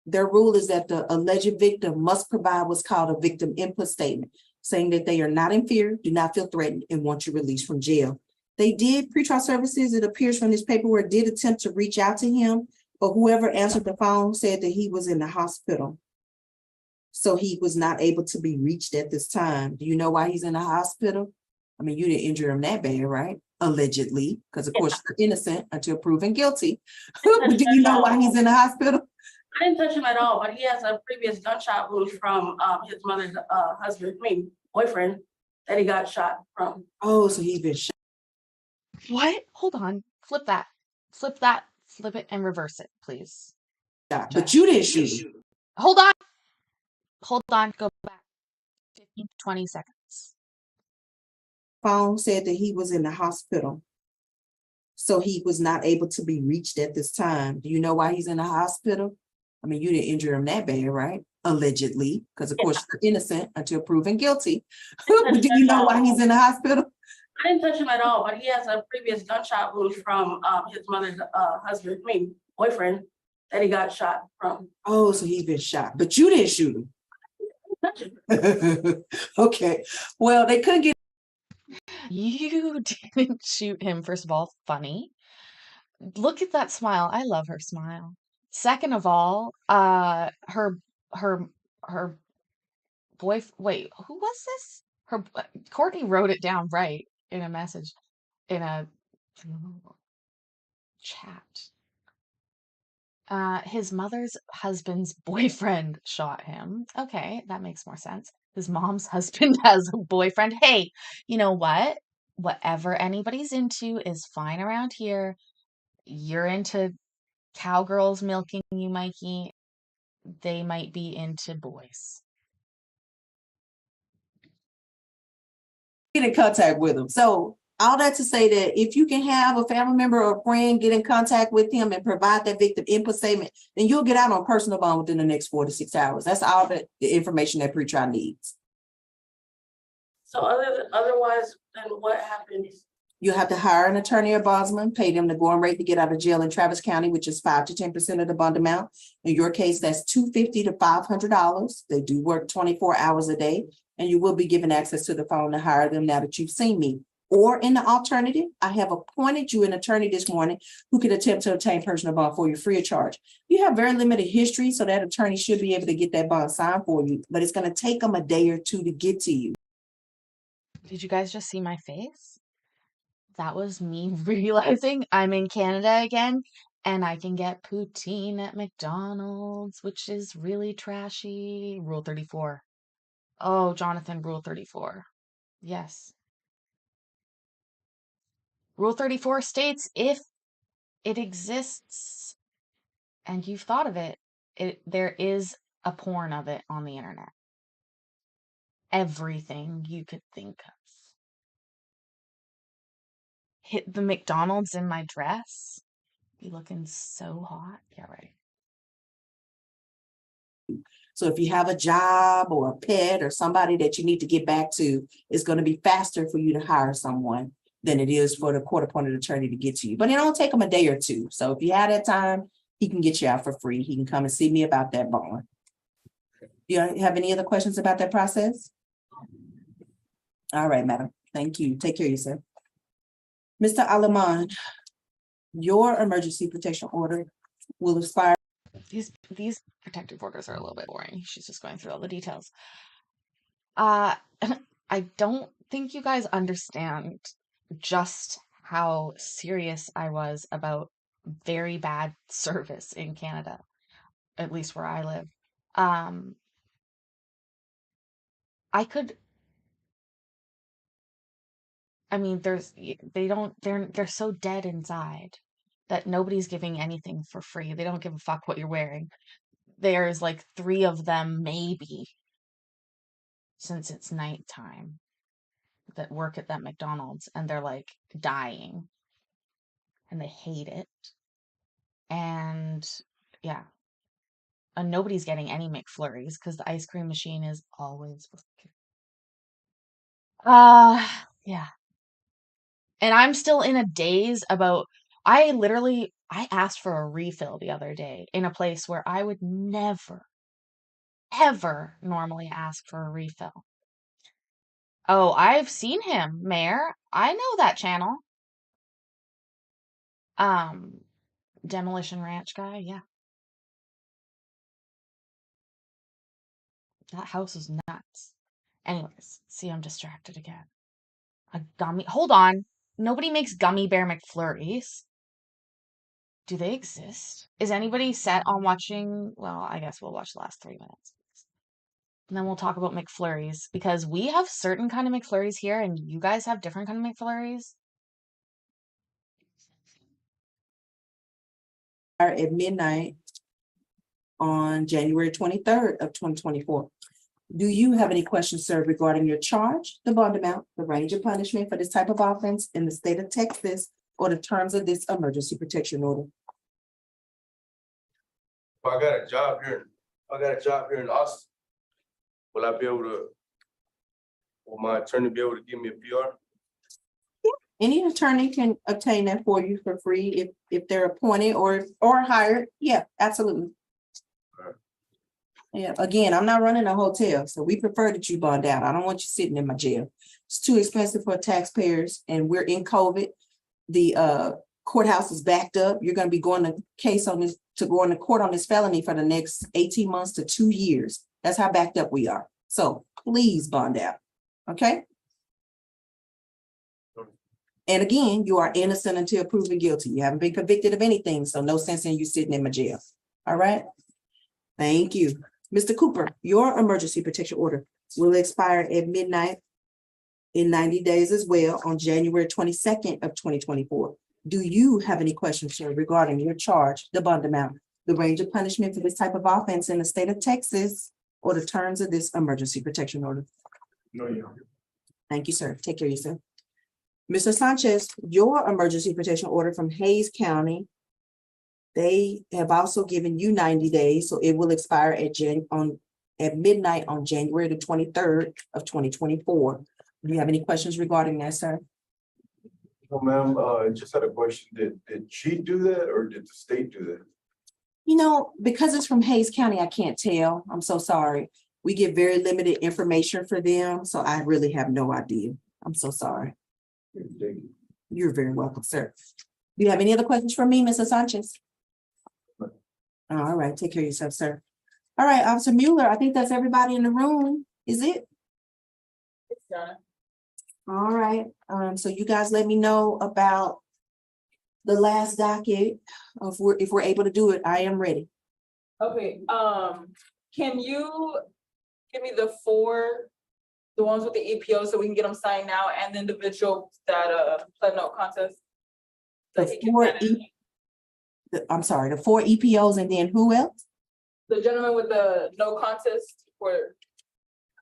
S3: Their rule is that the alleged victim must provide what's called a victim input statement, saying that they are not in fear, do not feel threatened, and want you released from jail. They did, pretrial services, it appears from this paperwork, did attempt to reach out to him, but whoever answered the phone said that he was in the hospital. So he was not able to be reached at this time. Do you know why he's in the hospital? I mean, you didn't injure him that bad, right? Allegedly, because of course you're innocent until proven guilty. Do you know why he's in the hospital?
S4: I didn't touch him at all, but he has a previous gunshot wound from his mother's boyfriend that he got shot from.
S3: Oh, so he's been shot.
S1: What? Hold on. Flip that. Flip that. Flip it and reverse it, please.
S3: But you didn't shoot him.
S1: Hold on. Hold on. Go back 15 to 20 seconds.
S3: Phone said that he was in the hospital. So he was not able to be reached at this time. Do you know why he's in the hospital? I mean, you didn't injure him that bad, right? Allegedly, because of course you're innocent until proven guilty. Do you know why he's in the hospital?
S4: I didn't touch him at all, but he has a previous gunshot wound from his mother's boyfriend that he got shot from.
S3: Oh, so he's been shot, but you didn't shoot him. Okay, well, they couldn't get.
S1: You didn't shoot him. First of all, funny. Look at that smile. I love her smile. Second of all, her wait, who was this? Courtney wrote it down right in a message in a chat. His mother's husband's boyfriend shot him. Okay, that makes more sense. His mom's husband has a boyfriend. Hey, you know what? Whatever anybody's into is fine around here. You're into cowgirls milking you, Mikey. They might be into boys.
S3: Get in contact with him. So all that to say that if you can have a family member or a friend get in contact with him and provide that victim input statement, then you'll get out on personal bond within the next 4 to 6 hours. That's all the information that pretrial needs.
S4: So otherwise, then what happens?
S3: You have to hire an attorney or bondsman, pay them the going rate to get out of jail in Travis County, which is 5 to 10% of the bond amount. In your case, that's $250 to $500. They do work 24 hours a day, and you will be given access to the phone to hire them now that you've seen me. Or in the alternative, I have appointed you an attorney this morning who could attempt to obtain personal bond for you free of charge. You have very limited history, so that attorney should be able to get that bond signed for you, but it's going to take them a day or two to get to you.
S1: Did you guys just see my face? That was me realizing I'm in Canada again and I can get poutine at McDonald's, which is really trashy. Rule 34. Oh, Jonathan, Rule 34. Yes. Rule 34 states if it exists and you've thought of it, there is a porn of it on the internet. Everything you could think of. Hit the McDonald's in my dress. Be looking so hot. Yeah, right.
S3: So if you have a job or a pet or somebody that you need to get back to, it's going to be faster for you to hire someone than it is for the court-appointed attorney to get to you. But it don't take them a day or two. So if you have that time, he can get you out for free. He can come and see me about that bond. Do you have any other questions about that process? All right, madam. Thank you. Take care of yourself. Mr. Alaman, your emergency protection order will expire.
S1: These protective orders are a little bit boring. She's just going through all the details. I don't think you guys understand just how serious I was about very bad service in Canada, at least where I live. They're so dead inside that nobody's giving anything for free. They don't give a fuck what you're wearing. There's like 3 of them, maybe, since it's nighttime, that work at that McDonald's, and they're like dying and they hate it. And yeah. And nobody's getting any McFlurries because the ice cream machine is always working. Yeah. And I'm still in a daze about, I asked for a refill the other day in a place where I would never, ever normally ask for a refill. Oh, I've seen him, Mayor. I know that channel. Demolition Ranch guy, yeah. That house is nuts. Anyways, see, I'm distracted again. Hold on. Nobody makes gummy bear McFlurries. Do they exist? Is anybody set on watching? Well, I guess we'll watch the last 3 minutes. And then we'll talk about McFlurries, because we have certain kind of McFlurries here and you guys have different kind of McFlurries.
S3: At midnight on January 23rd of 2024. Do you have any questions, sir, regarding your charge, the bond amount, the range of punishment for this type of offense in the state of Texas, or the terms of this emergency protection order?
S5: If I got a job here in Austin, will I be able to, will my attorney be able to give me a PR?
S3: Any attorney can obtain that for you for free if they're appointed or hired. Yeah, absolutely.
S5: Right.
S3: Yeah, again, I'm not running a hotel, so we prefer that you bond out. I don't want you sitting in my jail. It's too expensive for taxpayers, and we're in COVID. The courthouse is backed up. You're going to be going to court on this felony for the next 18 months to 2 years. That's how backed up we are. So please bond out. Okay. And again, you are innocent until proven guilty. You haven't been convicted of anything, so no sense in you sitting in my jail. All right. Thank you. Mr. Cooper, your emergency protection order will expire at midnight in 90 days as well on January 22nd of 2024. Do you have any questions, sir, regarding your charge, the bond amount, the range of punishment for this type of offense in the state of Texas, or the terms of this emergency protection order?
S5: No, you.
S3: Thank you, sir. Take care of yourself. Mr. Sanchez, your emergency protection order from Hayes County, they have also given you 90 days, so it will expire at midnight on January the 23rd of 2024. Do you have any questions regarding that, sir?
S7: No, ma'am, I just had a question. Did she do that or did the state do that?
S3: You know, because it's from Hayes County, I can't tell. I'm so sorry. We get very limited information for them, so I really have no idea. I'm so sorry. You're very welcome, sir. Do you have any other questions for me, Mrs. Sanchez? All right, take care of yourself, sir. All right, Officer Mueller, I think that's everybody in the room. Is it?
S4: It's done.
S3: All right, so you guys let me know about the last docket. If we're able to do it, I am ready.
S8: Okay, can you give me the ones with the EPO so we can get them signed now and the individual that pled no contest?
S3: The
S8: So he can
S3: four
S8: sign it.
S3: I'm sorry, the 4 EPOs and then who else?
S8: The gentleman with the no contest for.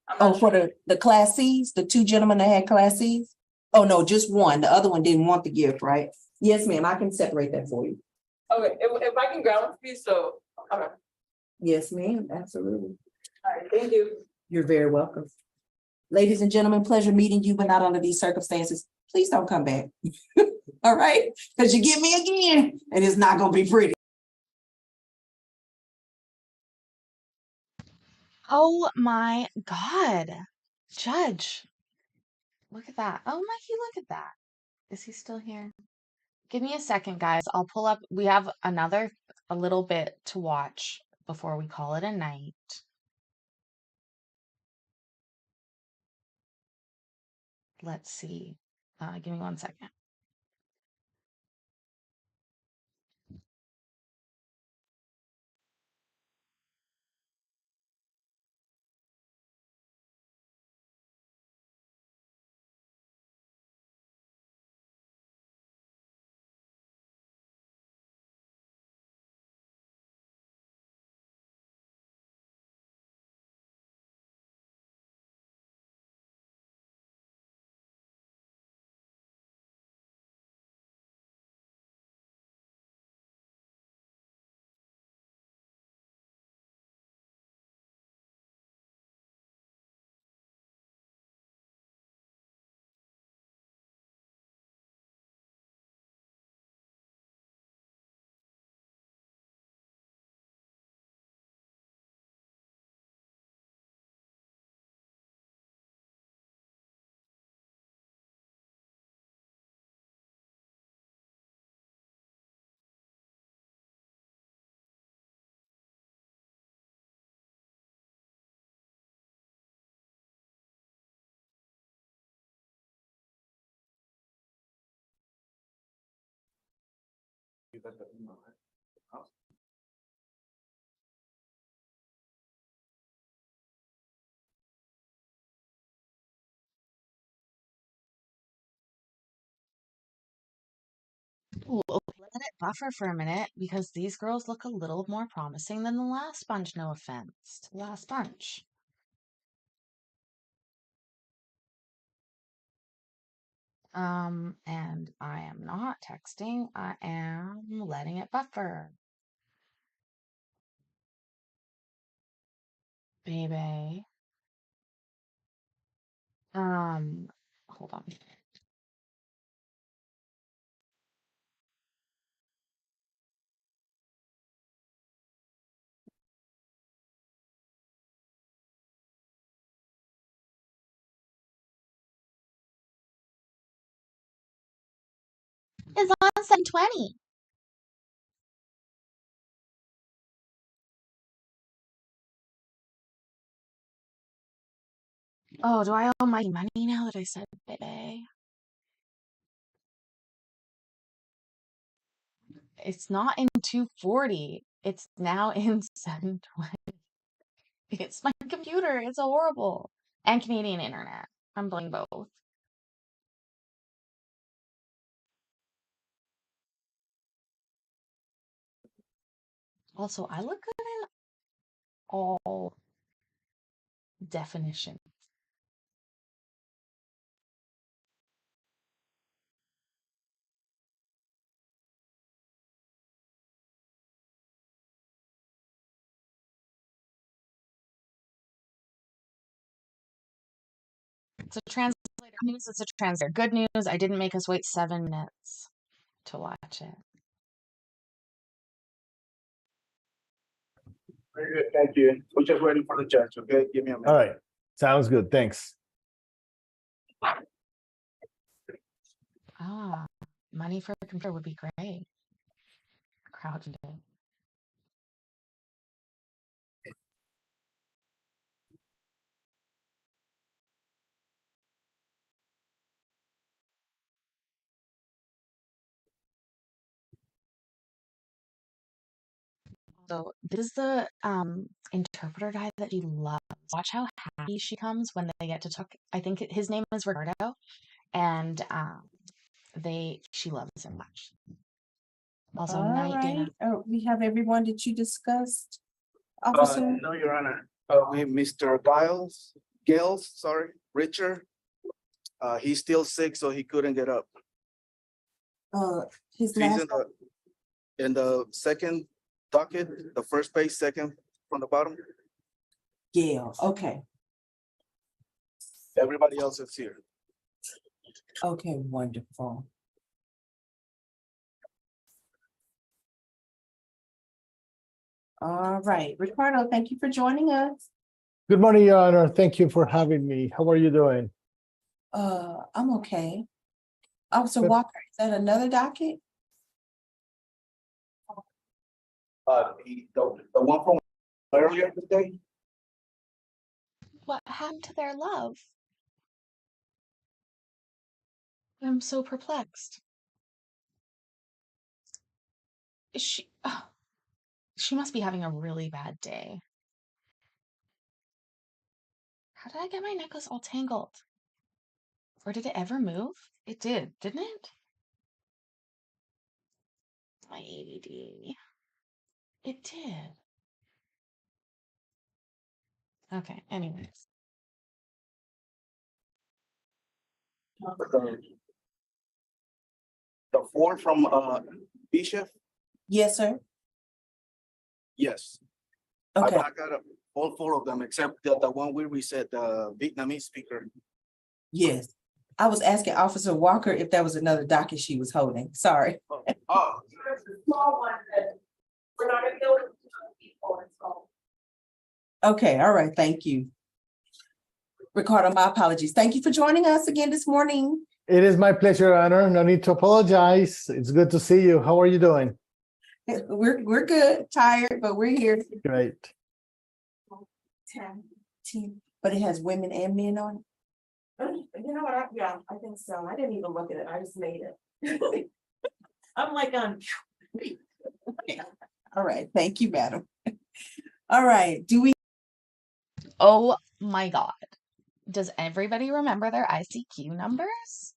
S8: I'm
S3: Oh,
S8: not
S3: for
S8: sure.
S3: the Class Cs, the 2 gentlemen that had Class Cs? Oh, no, just one. The other one didn't want the gift, right? Yes, ma'am, I can separate that for you.
S8: Okay, if I can grab one for you, so, okay, all
S3: Yes, ma'am, absolutely.
S8: right, thank you.
S3: You're very welcome. Ladies and gentlemen, pleasure meeting you, but not under these circumstances. Please don't come back. All right, because you get me again, and it's not gonna be pretty.
S1: Oh my God. Judge. Look at that. Oh, Mikey, look at that. Is he still here? Give me a second, guys. I'll pull up. We have a little bit to watch before we call it a night. Let's see. Give me 1 second. Ooh, okay, let it buffer for a minute because these girls look a little more promising than the last bunch. No offense to the last bunch. And I am not texting. I am letting it buffer. Baby. Hold on. It's on 720. Oh, do I owe my money now that I said baby? It's not in 240. It's now in 720. It's my computer. It's horrible. And Canadian internet. I'm blaming both. Also, I look good in all definitions. So translator news, it's a translator. Good news, I didn't make us wait 7 minutes to watch it.
S9: Very good, thank you. We're just waiting for the judge, okay? Give me a minute.
S6: All right, sounds good, thanks.
S1: Ah, money for a computer would be great. Crowded it. So this is the interpreter guy that she loves. Watch how happy she comes when they get to talk. I think his name is Ricardo, and she loves him much. Also,
S3: All
S1: night dinner.
S3: right, we have everyone that you discussed, officer.
S9: No, Your Honor. We, Mr. Gales, sorry, Richard. He's still sick, so he couldn't get up.
S3: His
S9: He's
S3: last,
S9: in the second docket, the first page, second from the bottom.
S3: Gail, okay,
S9: Everybody else is here.
S3: okay, wonderful. All right, Ricardo, thank you for joining us.
S6: Good morning, Your Honor. Thank you for having me. How are you doing?
S3: I'm okay. Officer
S6: Good.
S3: Walker, is that another docket?
S9: The one from earlier today.
S1: What happened to their love? I'm so perplexed. She must be having a really bad day. How did I get my necklace all tangled? Or did it ever move? It did, didn't it? My ADD. It did. Okay, anyways.
S9: The four from Bishop,
S3: Yes, sir.
S9: yes.
S3: Okay,
S9: I got all four of them except the one where we said the Vietnamese speaker.
S3: yes. I was asking Officer Walker if there was another docket she was holding. Sorry.
S9: Oh,
S4: Small one that we're not gonna be able to do people, so.
S3: Okay, all right, thank you. Ricardo, my apologies. Thank you for joining us again this morning.
S6: It is my pleasure, Your Honor. No need to apologize. It's good to see you. How are you doing?
S3: We're good, tired, but we're here.
S6: Great.
S3: 10, but it has women and men on it. You know what? Yeah, I think so. I didn't even look at it. I just made it. I'm like on. All right, thank you, madam. All right,
S1: Oh my God. Does everybody remember their ICQ numbers?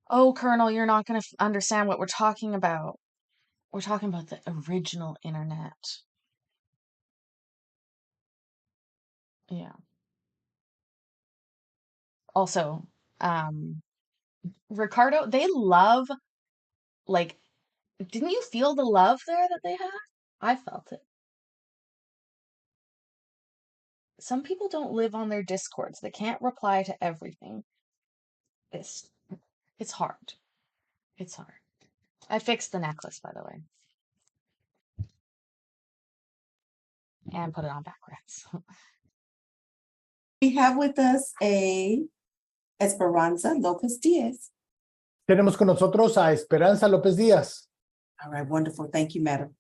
S1: Oh, Colonel, you're not going to understand what we're talking about. We're talking about the original internet. Yeah. Also, Ricardo, they love, like, didn't you feel the love there that they have? I felt it. Some people don't live on their Discords. They can't reply to everything. It's hard. It's hard. I fixed the necklace, by the way. And put it on backwards.
S3: we have with us a Esperanza Lopez Diaz.
S6: Tenemos con nosotros a Esperanza López Díaz.
S3: All right, wonderful. Thank you, madam.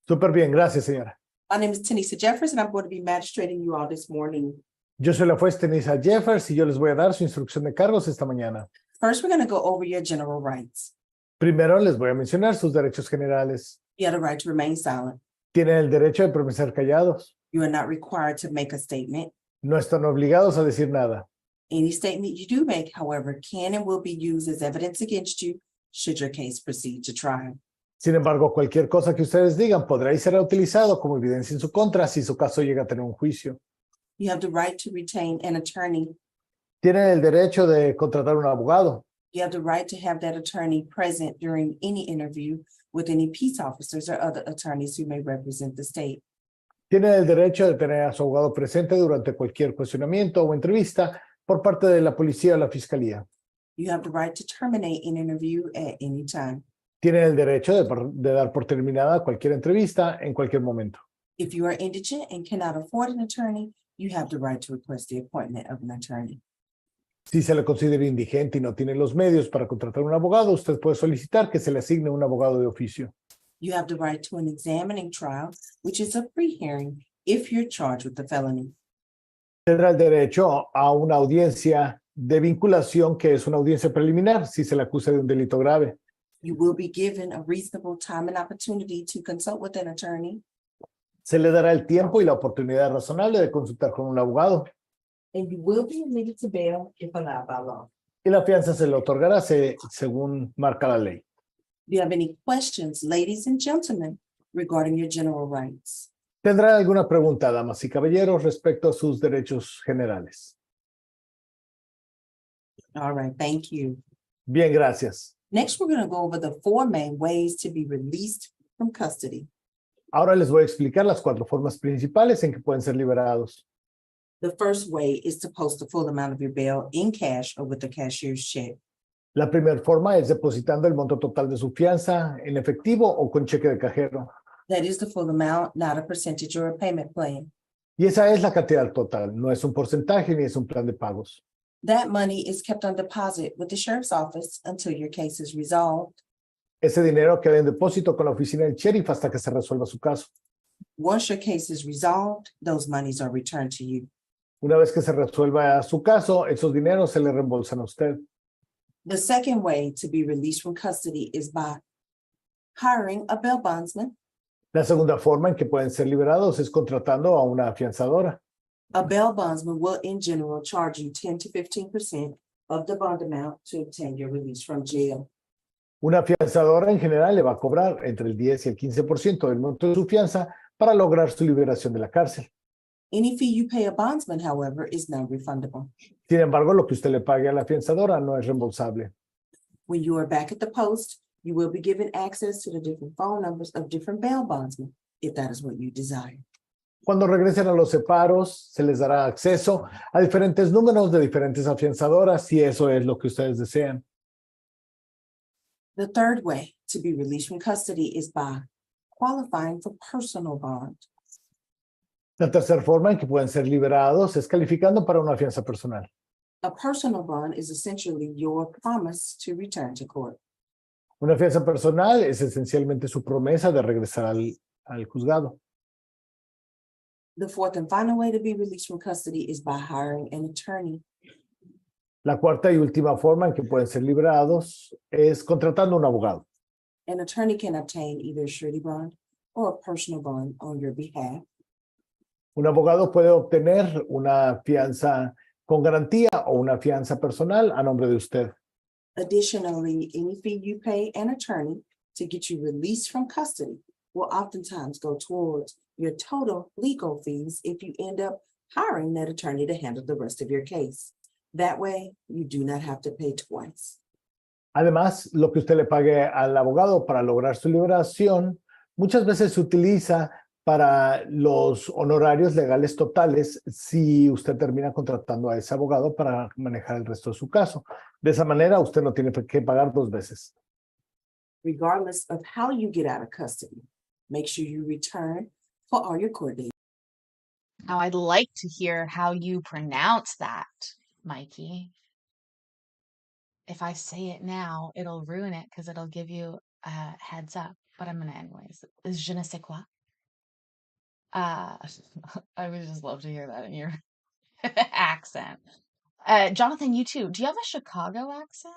S6: Súper bien, gracias, señora.
S3: My name is Tanisha Jeffers, and I'm going to be magistrating you all this morning.
S6: Yo soy la juez Tenisa Jeffers y yo les voy a dar su instrucción de cargos esta mañana.
S3: First, we're going to go over your general rights.
S6: Primero les voy a mencionar sus derechos generales.
S3: You have the right to remain silent.
S6: Tienen el derecho de permanecer callados.
S3: You are not required to make a statement.
S6: No están obligados a decir nada.
S3: Any statement you do make, however, can and will be used as evidence against you should your case proceed to trial.
S6: Sin embargo, cualquier cosa que ustedes digan podrá y será utilizado como evidencia en su contra si su caso llega a tener un juicio.
S3: You have the right to retain an attorney.
S6: Tienen el derecho de contratar un abogado.
S3: You have the right to have that attorney present during any interview with any peace officers or other attorneys who may represent the state.
S6: Tienen el derecho de tener a su abogado presente durante cualquier cuestionamiento o entrevista por parte de la policía o la fiscalía.
S3: You have the right to terminate an interview at any time.
S6: Tienen el derecho de dar por terminada cualquier entrevista en cualquier momento.
S3: If you are indigent and cannot afford an attorney, you have the right to request the appointment of an attorney.
S6: Si se le considera indigente y no tiene los medios para contratar un abogado, usted puede solicitar que se le asigne un abogado de oficio.
S3: You have the right to an examining trial, which is a pre-hearing if you're charged with a felony.
S6: Tendrá el derecho a una audiencia de vinculación, que es una audiencia preliminar, si se le acusa de un delito grave.
S3: You will be given a reasonable time and opportunity to consult with an attorney,
S6: Se le dará el tiempo y la oportunidad razonable de consultar con un abogado.
S3: and you will be admitted to bail if allowed by law.
S6: Y la fianza se le otorgará según marca la ley.
S3: Do you have any questions, ladies and gentlemen, regarding your general rights?
S6: ¿Tendrán alguna pregunta, damas y caballeros, respecto a sus derechos generales?
S3: All right, thank you.
S6: Bien, gracias.
S3: Next, we're going to go over the 4 main ways to be released from custody.
S6: Ahora les voy a explicar las 4 formas principales en que pueden ser liberados.
S3: The first way is to post the full amount of your bail in cash or with a cashier's check.
S6: La primera forma es depositando el monto total de su fianza en efectivo o con cheque de cajero.
S3: That is the full amount, not a percentage or a payment plan.
S6: Y esa es la cantidad total, no es un porcentaje ni es un plan de pagos.
S3: That money is kept on deposit with the sheriff's office until your case is resolved.
S6: Ese dinero queda en depósito con la oficina del sheriff hasta que se resuelva su caso.
S3: Once your case is resolved, those monies are returned to you.
S6: Una vez que se resuelva su caso, esos dineros se le reembolsan a usted.
S3: The second way to be released from custody is by hiring a bail bondsman.
S6: La segunda forma en que pueden ser liberados es contratando a una afianzadora.
S3: A bail bondsman will in general charge you 10 to 15% of the bond amount to obtain your release from jail.
S6: Una afianzadora en general le va a cobrar entre el 10 y el 15% del monto de su fianza para lograr su liberación de la cárcel.
S3: Any fee you pay a bondsman, however, is non-refundable.
S6: Sin embargo, lo que usted le pague a la afianzadora no es reembolsable.
S3: When you are back at the post, you will be given access to the different phone numbers of different bail bondsmen, if that is what you desire.
S6: Cuando regresen a los separos, se les dará acceso a diferentes números de diferentes afianzadoras, si eso es lo que ustedes desean.
S3: The third way to be released from custody is by qualifying for personal bond.
S6: La tercera forma en que pueden ser liberados es calificando para una fianza personal.
S3: A personal bond is essentially your promise to return to court.
S6: Una fianza personal es esencialmente su promesa de regresar al juzgado.
S3: The fourth and final way to be released from custody is by hiring an attorney.
S6: La cuarta y última forma en que pueden ser liberados es contratando un abogado.
S3: An attorney can obtain either a surety bond or a personal bond on your behalf.
S6: Un abogado puede obtener una fianza con garantía o una fianza personal a nombre de usted.
S3: Additionally, any fee you pay an attorney to get you released from custody will oftentimes go towards your total legal fees if you end up hiring that attorney to handle the rest of your case. That way, you do not have to pay twice.
S6: Además, lo que usted le pague al abogado para lograr su liberación muchas veces se utiliza para los honorarios legales totales si usted termina contratando a ese abogado para manejar el resto de su caso. De esa manera, usted no tiene que pagar 2 veces.
S3: Regardless of how you get out of custody, make sure you return for all your court dates.
S1: Now, I'd like to hear how you pronounce that, Mikey. If I say it now, it'll ruin it because it'll give you a heads up. But I'm gonna anyways. Is je ne sais quoi? I would just love to hear that in your accent. Jonathan, you too. Do you have a Chicago accent?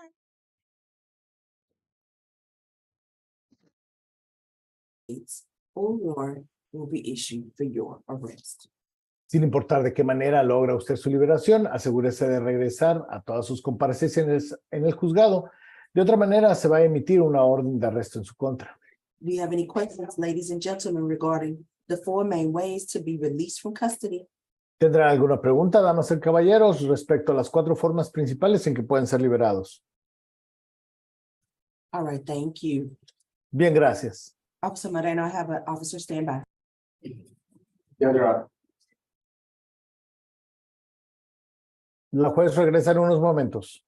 S3: Or warrant will be issued for your arrest.
S6: Sin importar de qué manera logra usted su liberación, asegúrese de regresar a todas sus comparecencias en el juzgado. De otra manera, se va a emitir una orden de arresto en su contra.
S3: Do you have any questions, ladies and gentlemen, regarding the 4 main ways to be released from custody?
S6: ¿Tendrán alguna pregunta, damas y caballeros, respecto a las 4 formas principales en que pueden ser liberados?
S3: All right, thank you.
S6: Bien, gracias.
S3: Officer Moreno, I have an officer stand by.
S7: Yeah, Your Honor.
S6: La juez regresa en unos momentos.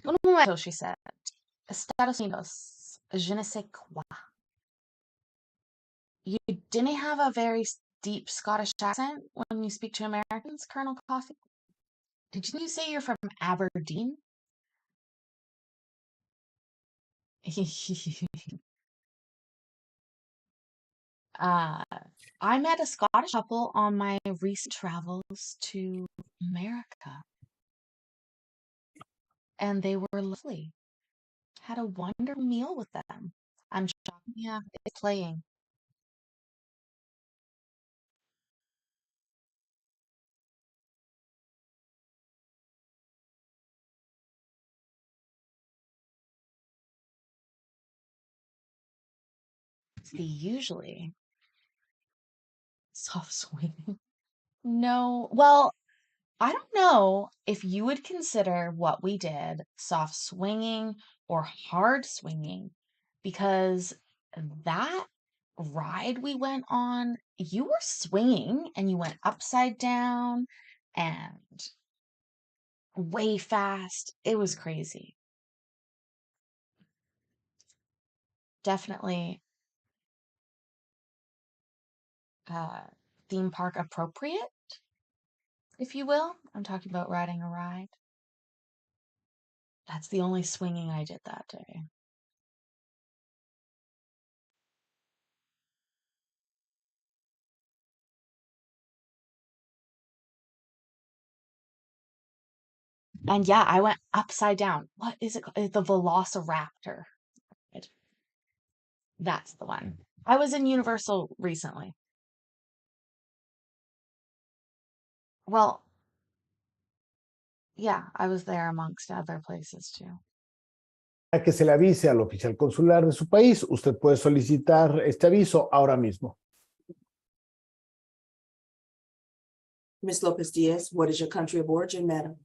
S1: Un momento, she said. Estados Unidos, je ne sais quoi. You didn't have a very deep Scottish accent when you speak to Americans, Colonel Coffee? Didn't you say you're from Aberdeen? uh, I met a Scottish couple on my recent travels to America, and they were lovely. Had a wonderful meal with them. I'm shocked. Yeah, it's playing. See, usually soft swinging. No, well, I don't know if you would consider what we did soft swinging or hard swinging, because that ride we went on, you were swinging and you went upside down and way fast. It was crazy. Definitely uh, theme park appropriate, if you will. I'm talking about riding a ride. That's the only swinging I did that day. And yeah, I went upside down. What is it called? The Velociraptor. That's the one. I was in Universal recently. Well, yeah, I was there amongst other places too.
S6: A que se le avise al oficial consular de su país, usted puede solicitar este aviso ahora mismo.
S3: Ms. Lopez Diaz, what is your country of origin, madam?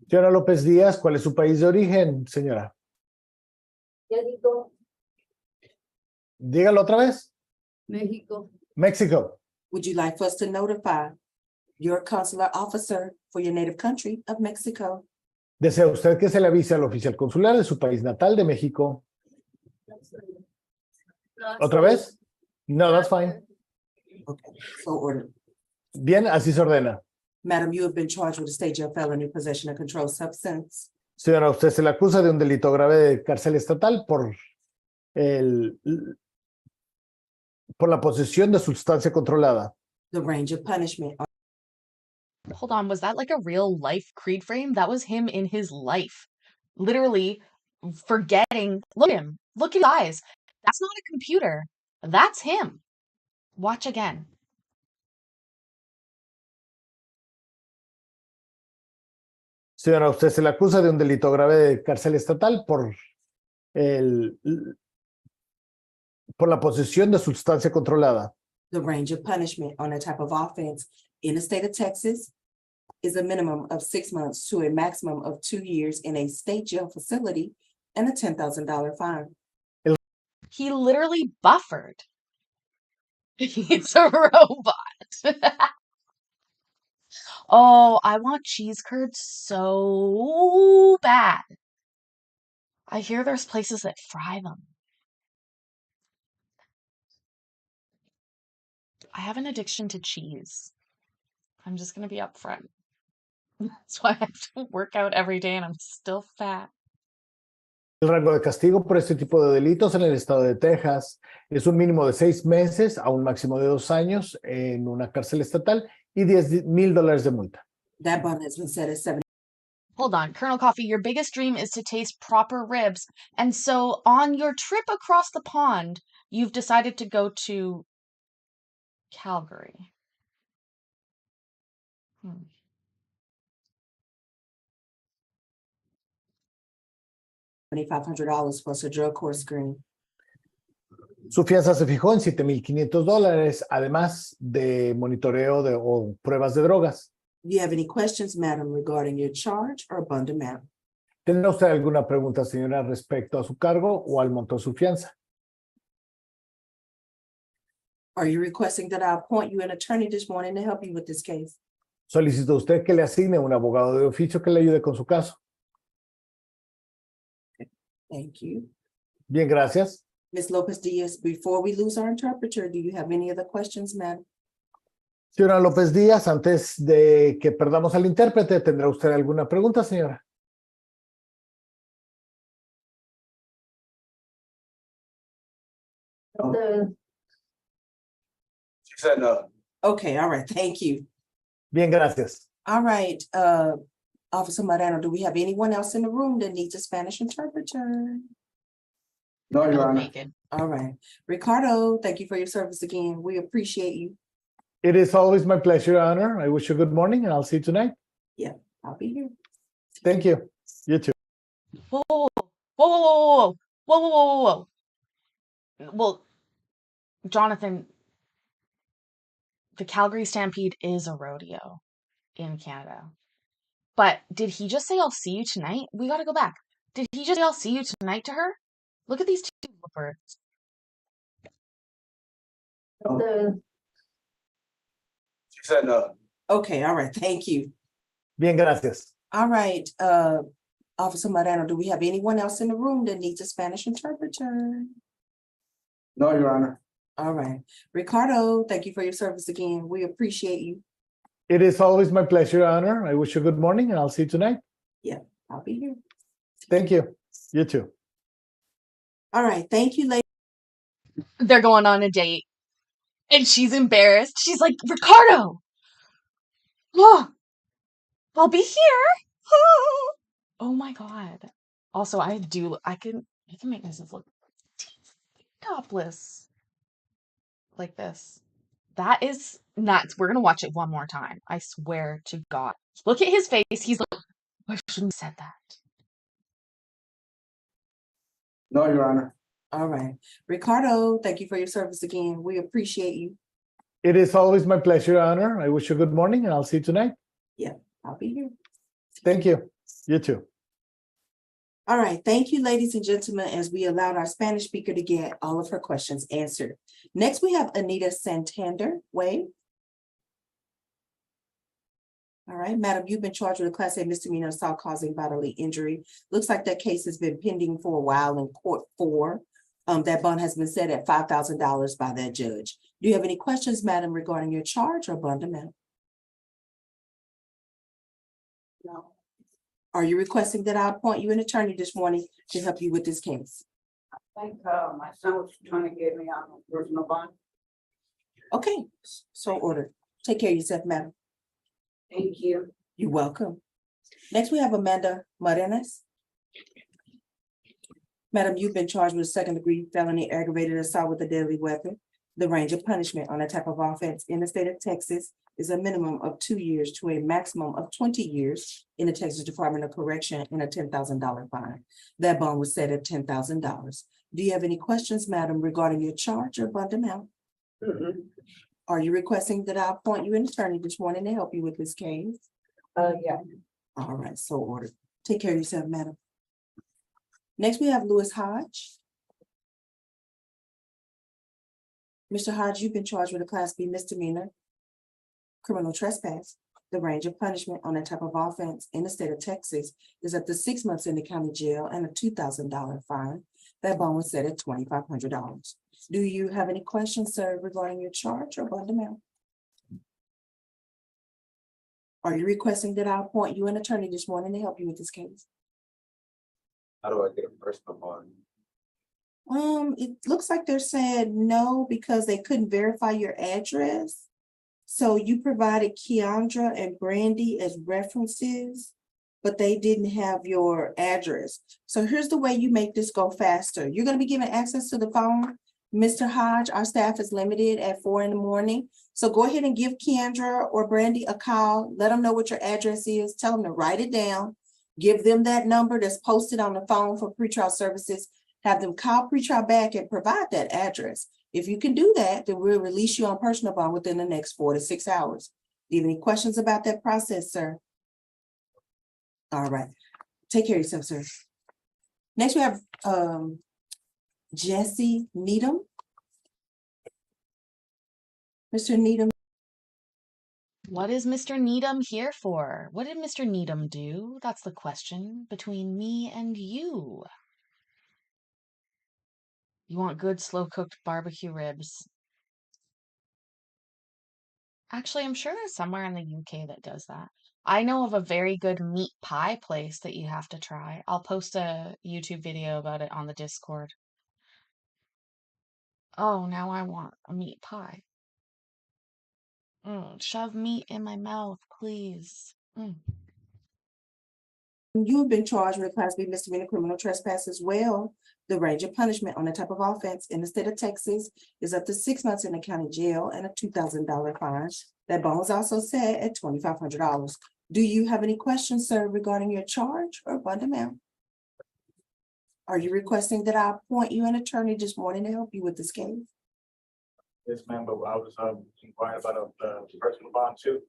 S6: Señora López Díaz, ¿cuál es su país de origen, señora?
S10: México.
S6: Dígalo otra vez.
S10: México.
S6: México.
S3: Would you like for us to notify your consular officer for your native country of Mexico?
S6: ¿Desea usted que se le avise al oficial consular de su país natal de México? ¿Otra vez? No, that's fine.
S3: Okay, so ordered.
S6: Bien, así se ordena.
S3: Madam, you have been charged with a state jail felony possession of controlled substance.
S6: Señora, usted se le acusa de un delito grave de cárcel estatal por la posesión de sustancia controlada.
S3: The range of punishment.
S1: Hold on, was that like a real life Creed frame? That was him in his life. Literally forgetting. Look at him. Look at his eyes. That's not a computer. That's him. Watch again.
S6: Señora, usted se le acusa de un delito grave de cárcel estatal por la posesión de sustancia controlada.
S3: The range of punishment on that type of offense in the state of Texas is a minimum of 6 months to a maximum of 2 years in a state jail facility and a $10,000 fine.
S1: He literally buffered. He's a robot. Oh, I want cheese curds so bad. I hear there's places that fry them. I have an addiction to cheese. I'm just going to be upfront. That's why I have to work out every day and I'm still fat.
S6: El rango de castigo por este tipo de delitos en el estado de Texas es un mínimo de 6 meses a un máximo de 2 años en una cárcel estatal y $10,000 de multa.
S3: That bond has been set at 70.
S1: Hold on, Colonel Coffee, your biggest dream is to taste proper ribs. And so on your trip across the pond, you've decided to go to Calgary.
S3: $2,500 plus a drug court screen.
S6: Su fianza se fijó en $7,500, además de monitoreo o pruebas de drogas.
S3: Do you have any questions, madam, regarding your charge or bond amount?
S6: ¿Tendrá usted alguna pregunta, señora, respecto a su cargo o al monto de su fianza?
S3: Are you requesting that I appoint you an attorney this morning to help you with this case?
S6: ¿Solicita usted que le asigne un abogado de oficio que le ayude con su caso?
S3: Thank you.
S6: Bien, gracias.
S3: Ms. Lopez Diaz, before we lose our interpreter, do you have any other questions, ma'am?
S6: Señora López Díaz, antes de que perdamos al intérprete, ¿tendrá usted alguna pregunta, señora?
S9: She said no.
S3: Okay, all right, thank you.
S6: Bien, gracias.
S3: All right, Officer Moreno, do we have anyone else in the room that needs a Spanish interpreter?
S9: No, Your Honor.
S1: Naked.
S3: All right, Ricardo, thank you for your service again. We appreciate you.
S6: It is always my pleasure, Your Honor. I wish you good morning and I'll see you tonight.
S3: I'll be here.
S6: Thank you. You too.
S1: Whoa, whoa, whoa, whoa, whoa, whoa, whoa, whoa, whoa. Well, Jonathan, the Calgary Stampede is a rodeo in Canada. But did he just say, I'll see you tonight? We gotta go back. Did he just say, I'll see you tonight to her? Look at these two birds.
S9: She said no.
S3: Okay, all right, thank you.
S6: Bien, gracias.
S3: All right, Officer Moreno, do we have anyone else in the room that needs a Spanish interpreter?
S9: No, Your Honor.
S3: All right, Ricardo, thank you for your service again. We appreciate you.
S6: It is always my pleasure, Your Honor. I wish you good morning and I'll see you tonight.
S3: I'll be here.
S6: Thank you. You too.
S3: All right, thank you, ladies.
S1: They're going on a date. And she's embarrassed. She's like, Ricardo! Oh, I'll be here. Oh my God. Also, I can make myself look topless. Like this. That is nuts. We're going to watch it one more time. I swear to God. Look at his face. He's like, I shouldn't have said that.
S9: No, Your Honor.
S3: All right, Ricardo, thank you for your service again. We appreciate you.
S6: It is always my pleasure, Your Honor. I wish you good morning and I'll see you tonight.
S3: I'll be here.
S6: Thank you. You too.
S3: All right, thank you, ladies and gentlemen, as we allowed our Spanish speaker to get all of her questions answered. Next, we have Anita Santander. Wade. All right, madam, you've been charged with a Class A misdemeanor assault causing bodily injury. Looks like that case has been pending for a while in court 4. That bond has been set at $5,000 by that judge. Do you have any questions, madam, regarding your charge or bond amount?
S4: No.
S3: Are you requesting that I appoint you an attorney this morning to help you with this case?
S10: I think my son was trying to get me on a personal bond.
S3: Okay, so ordered. Take care of yourself, madam.
S10: Thank you.
S3: You're welcome. Next, we have Amanda Marenes. Madam, you've been charged with a 2nd-degree felony aggravated assault with a deadly weapon. The range of punishment on that type of offense in the state of Texas is a minimum of 2 years to a maximum of 20 years in the Texas Department of Correction and a $10,000 fine. That bond was set at $10,000. Do you have any questions, madam, regarding your charge or bond amount? Are you requesting that I appoint you an attorney this morning to help you with this case?
S10: Yeah.
S3: All right, so ordered. Take care of yourself, madam. Next, we have Lewis Hodge. Mr. Hodge, you've been charged with a Class B misdemeanor criminal trespass. The range of punishment on that type of offense in the state of Texas is up to 6 months in the county jail and a $2,000 fine. That bond was set at $2,500. Do you have any questions, sir, regarding your charge or bond amount? Are you requesting that I appoint you an attorney this morning to help you with this case?
S5: How do I get a personal bond?
S3: It looks like they're saying no because they couldn't verify your address. So you provided Keandra and Brandy as references, but they didn't have your address. So here's the way you make this go faster. You're going to be given access to the phone. Mr. Hodge, our staff is limited at 4 in the morning. So go ahead and give Keandra or Brandy a call. Let them know what your address is. Tell them to write it down. Give them that number that's posted on the phone for pretrial services. have them call pretrial back and provide that address. If you can do that, then we'll release you on personal bond within the next 4 to 6 hours. Do you have any questions about that process, sir? All right, take care of yourself, sir. Next, we have Jesse Needham. Mr. Needham.
S1: What is Mr. Needham here for? What did Mr. Needham do? That's the question between me and you. You want good slow-cooked barbecue ribs. Actually, I'm sure there's somewhere in the UK that does that. I know of a very good meat pie place that you have to try. I'll post a YouTube video about it on the Discord. Oh, now I want a meat pie. Shove meat in my mouth, please.
S3: You have been charged with a Class B misdemeanor criminal trespass as well. The range of punishment on the type of offense in the state of Texas is up to 6 months in the county jail and a $2,000 fine. That bond was also set at $2,500. Do you have any questions, sir, regarding your charge or bond amount? Are you requesting that I appoint you an attorney this morning to help you with this case?
S9: Yes, ma'am, but I was inquiring about the personal bond too.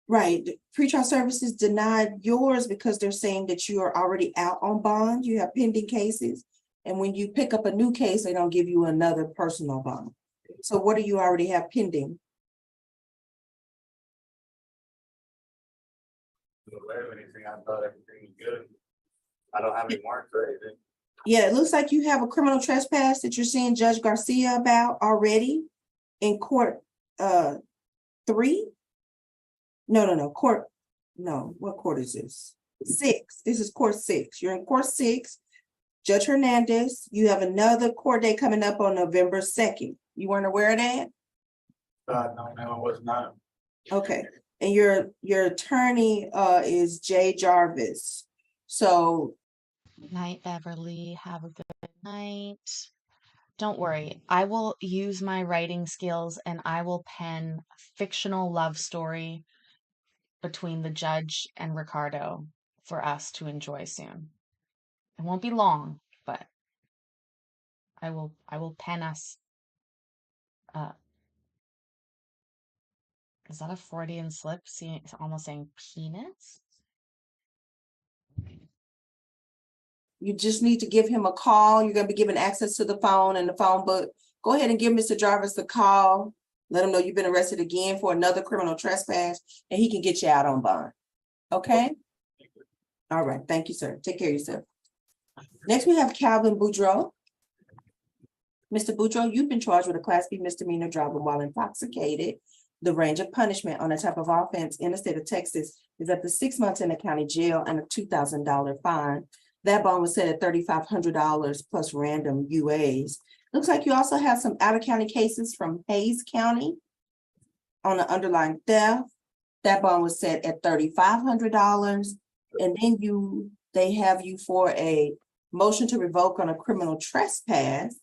S3: Right, the pretrial services denied yours because they're saying that you are already out on bond, you have pending cases. And when you pick up a new case, they don't give you another personal bond. So what do you already have pending?
S9: Not aware of anything. I thought everything was good. I don't have any warrants or anything.
S3: Yeah, it looks like you have a criminal trespass that you're seeing Judge Garcia about already in court 3. No, what court is this? 6. This is court 6. You're in court 6. Judge Hernandez, you have another court date coming up on November 2nd. You weren't aware of that?
S9: No, I was not.
S3: Okay, and your attorney is Jay Jarvis. So
S1: Night, Beverly. Have a good night. Don't worry. I will use my writing skills and I will pen a fictional love story between the judge and Ricardo for us to enjoy soon. It won't be long, but I will pen us. Is that a Freudian slip? See, it's almost saying penis.
S3: you just need to give him a call. You're gonna be given access to the phone and the phone book. Go ahead and give Mr. Jarvis a call. Let him know you've been arrested again for another criminal trespass, and he can get you out on bond. Okay? All right, thank you, sir. Take care of yourself. Next, we have Calvin Boudreaux. Mr. Boudreaux, you've been charged with a Class B misdemeanor driving while intoxicated. The range of punishment on a type of offense in the state of Texas is up to 6 months in the county jail and a $2,000 fine. That bond was set at $3,500 plus random UAs. Looks like you also have some out-of-county cases from Hayes County on the underlying theft. That bond was set at $3,500. And then they have you for a motion to revoke on a criminal trespass.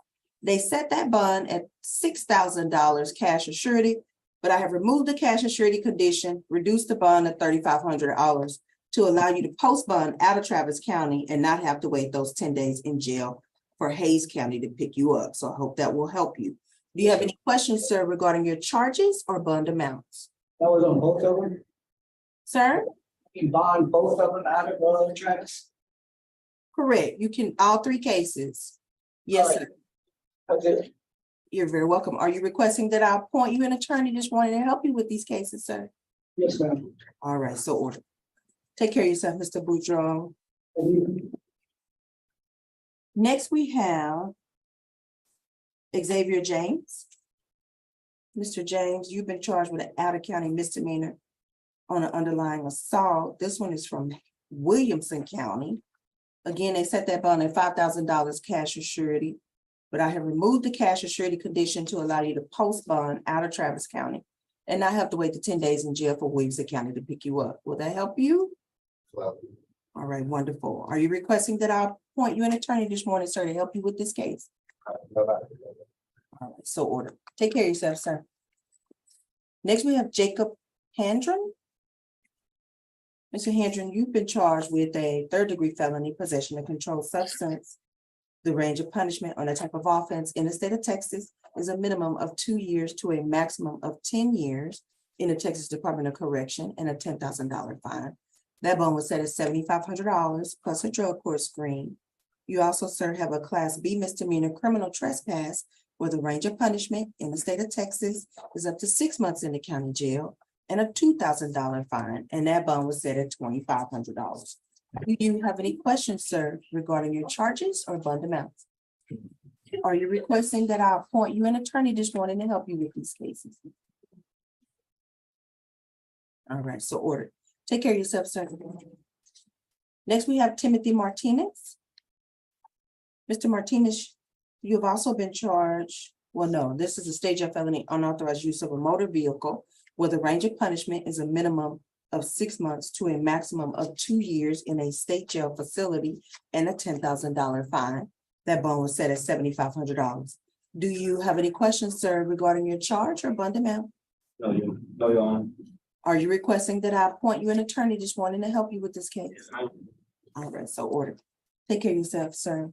S3: They set that bond at $6,000 cash or surety, but I have removed the cash and surety condition, reduced the bond to $3,500 to allow you to post bond out of Travis County and not have to wait those 10 days in jail for Hayes County to pick you up. So I hope that will help you. Do you have any questions, sir, regarding your charges or bond amounts?
S11: That was on both of them?
S3: Sir?
S11: You bond both of them out of Travis?
S3: Correct. You can, all 3 cases. Yes,
S11: All right.
S3: sir.
S11: Okay.
S3: You're very welcome. Are you requesting that I appoint you an attorney this morning to help you with these cases, sir?
S11: Yes, ma'am.
S3: All right, so ordered. Take care of yourself, Mr. Boudreaux. Next, we have Xavier James. Mr. James, you've been charged with an out-of-county misdemeanor on an underlying assault. This one is from Williamson County. Again, they set that bond at $5,000 cash or surety, but I have removed the cash or surety condition to allow you to post bond out of Travis County and not have to wait the 10 days in jail for Williamson County to pick you up. Will that help you?
S2: Well,
S3: All right, wonderful. Are you requesting that I appoint you an attorney this morning, sir, to help you with this case? All right, so ordered. Take care of yourself, sir. Next, we have Jacob Handren. Mr. Handren, you've been charged with a 3rd-degree felony, possession of controlled substance. The range of punishment on a type of offense in the state of Texas is a minimum of 2 years to a maximum of 10 years in the Texas Department of Correction and a $10,000 fine. That bond was set at $7,500 plus a drug court screen. You also, sir, have a Class B misdemeanor criminal trespass where the range of punishment in the state of Texas is up to 6 months in the county jail and a $2,000 fine, and that bond was set at $2,500. Do you have any questions, sir, regarding your charges or bond amounts? Are you requesting that I appoint you an attorney this morning to help you with these cases? All right, so ordered. Take care of yourself, sir. Next, we have Timothy Martinez. Mr. Martinez, you have also been charged, well, no, this is a stage of felony unauthorized use of a motor vehicle where the range of punishment is a minimum of 6 months to a maximum of 2 years in a state jail facility and a $10,000 fine. That bond was set at $7,500. Do you have any questions, sir, regarding your charge or bond amount?
S11: No, Your Honor.
S3: Are you requesting that I appoint you an attorney this morning to help you with this case? All right, so ordered. Take care of yourself, sir.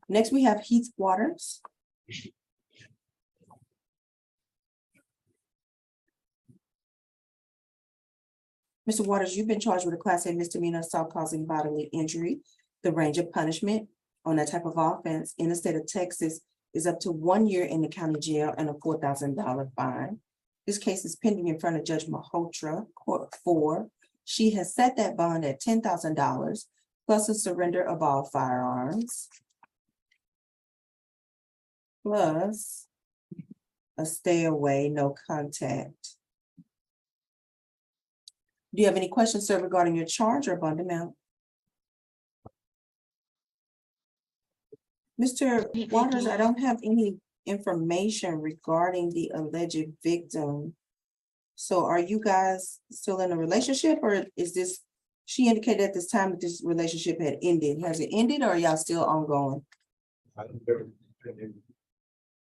S3: Next, we have Heath Waters. Mr. Waters, you've been charged with a Class A misdemeanor assault causing bodily injury. The range of punishment on that type of offense in the state of Texas is up to 1 year in the county jail and a $4,000 fine. This case is pending in front of Judge Malhotra, Court 4. She has set that bond at $10,000 plus a surrender of all firearms, plus a stay away, no contact. Do you have any questions, sir, regarding your charge or bond amount? Mr. Waters, I don't have any information regarding the alleged victim. So are you guys still in a relationship, or is this, she indicated at this time that this relationship had ended. Has it ended, or are y'all still ongoing?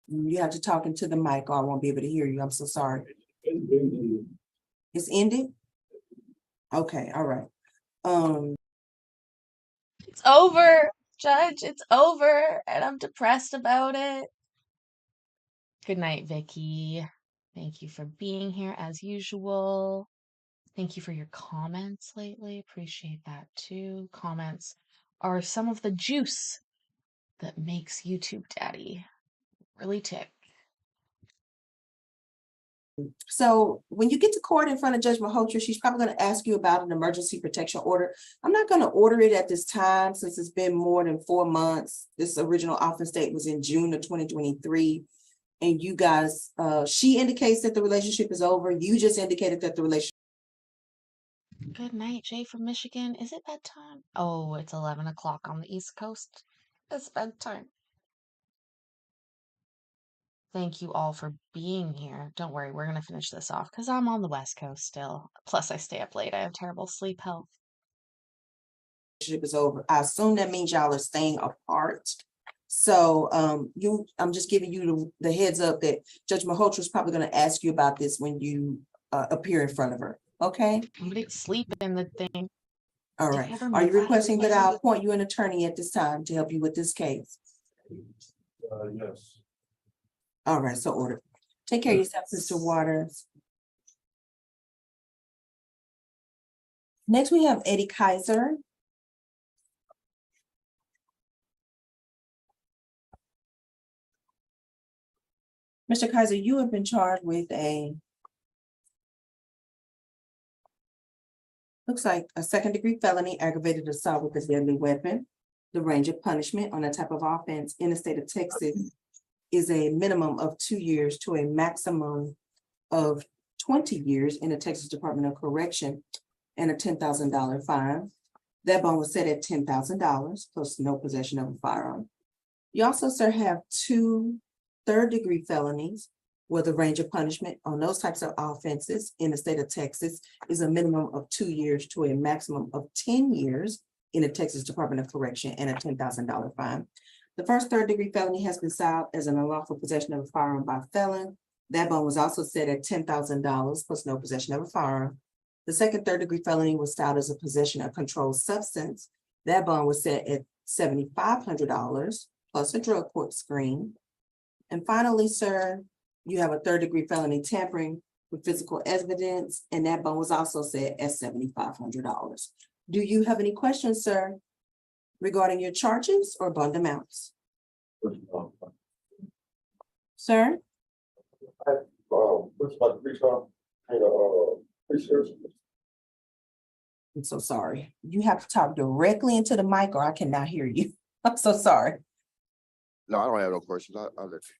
S3: You have to talk into the mic or I won't be able to hear you. I'm so sorry. It's ended? Okay, all right.
S1: It's over, Judge. It's over, and I'm depressed about it. Good night, Vicky. Thank you for being here as usual. Thank you for your comments lately. Appreciate that too. Comments are some of the juice that makes YouTube Daddy really tick.
S3: So when you get to court in front of Judge Malhotra, she's probably going to ask you about an emergency protection order. I'm not going to order it at this time since it's been more than 4 months. This original offense date was in June of 2023. And you guys, she indicates that the relationship is over. You just indicated that the relationship.
S1: Good night, Jay from Michigan. Is it bedtime? Oh, it's 11 o'clock on the East Coast. It's bedtime. Thank you all for being here. Don't worry, we're going to finish this off because I'm on the West Coast still. Plus, I stay up late. I have terrible sleep health.
S3: Is over. I assume that means y'all are staying apart. So I'm just giving you the heads up that Judge Malhotra is probably going to ask you about this when you appear in front of her. Okay.
S1: Somebody's sleeping in the thing.
S3: All right. Are you requesting that I appoint you an attorney at this time to help you with this case?
S5: Yes.
S3: All right. So ordered. Take care of yourself, Mr. Waters. Next, we have Eddie Kaiser. Mr. Kaiser, you have been charged with looks like a second-degree felony, aggravated assault with a deadly weapon. The range of punishment on that type of offense in the state of Texas is a minimum of 2 years to a maximum of 20 years in the Texas Department of Correction and a $10,000 fine. That bond was set at $10,000 plus no possession of a firearm. You also, sir, have 2 third-degree felonies where the range of punishment on those types of offenses in the state of Texas is a minimum of 2 years to a maximum of 10 years in the Texas Department of Correction and a $10,000 fine. The first third-degree felony has been filed as an unlawful possession of a firearm by a felon. That bond was also set at $10,000 plus no possession of a firearm. The second third-degree felony was filed as a possession of controlled substance. That bond was set at $7,500 plus a drug court screen. And finally, sir, you have a third-degree felony tampering with physical evidence, and that bond was also set at $7,500. Do you have any questions, sir, regarding your charges or bond amounts? Sir?
S7: What's about the pre-trial?
S3: I'm so sorry. You have to talk directly into the mic or I cannot hear you. I'm so sorry.
S7: No, I don't have no questions. I'll let you.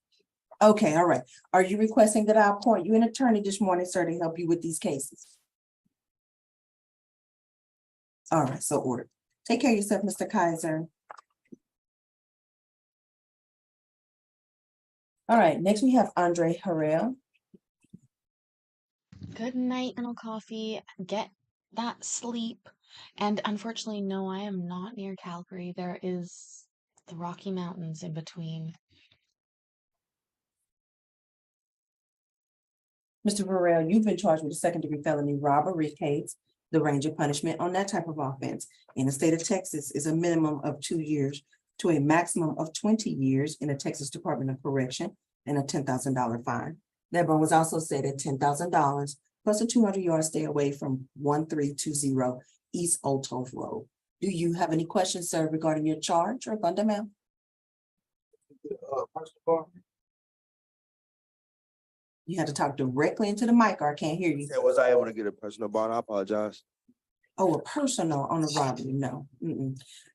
S3: Okay, all right. Are you requesting that I appoint you an attorney this morning, sir, to help you with these cases? All right, so ordered. Take care of yourself, Mr. Kaiser. All right, next we have Andre Harrell.
S1: Good night, Colonel Coffee. Get that sleep. And unfortunately, no, I am not near Calgary. There is the Rocky Mountains in between.
S3: Mr. Harrell, you've been charged with a second-degree felony robbery case. The range of punishment on that type of offense in the state of Texas is a minimum of 2 years to a maximum of 20 years in the Texas Department of Correction and a $10,000 fine. That bond was also set at $10,000 plus a 200-yard stay away from 1320 East Old Toll Road. Do you have any questions, sir, regarding your charge or bond amount? You had to talk directly into the mic or I can't hear you.
S9: Was I able to get a personal bond? I apologize.
S3: Oh, a personal on a robbery, no.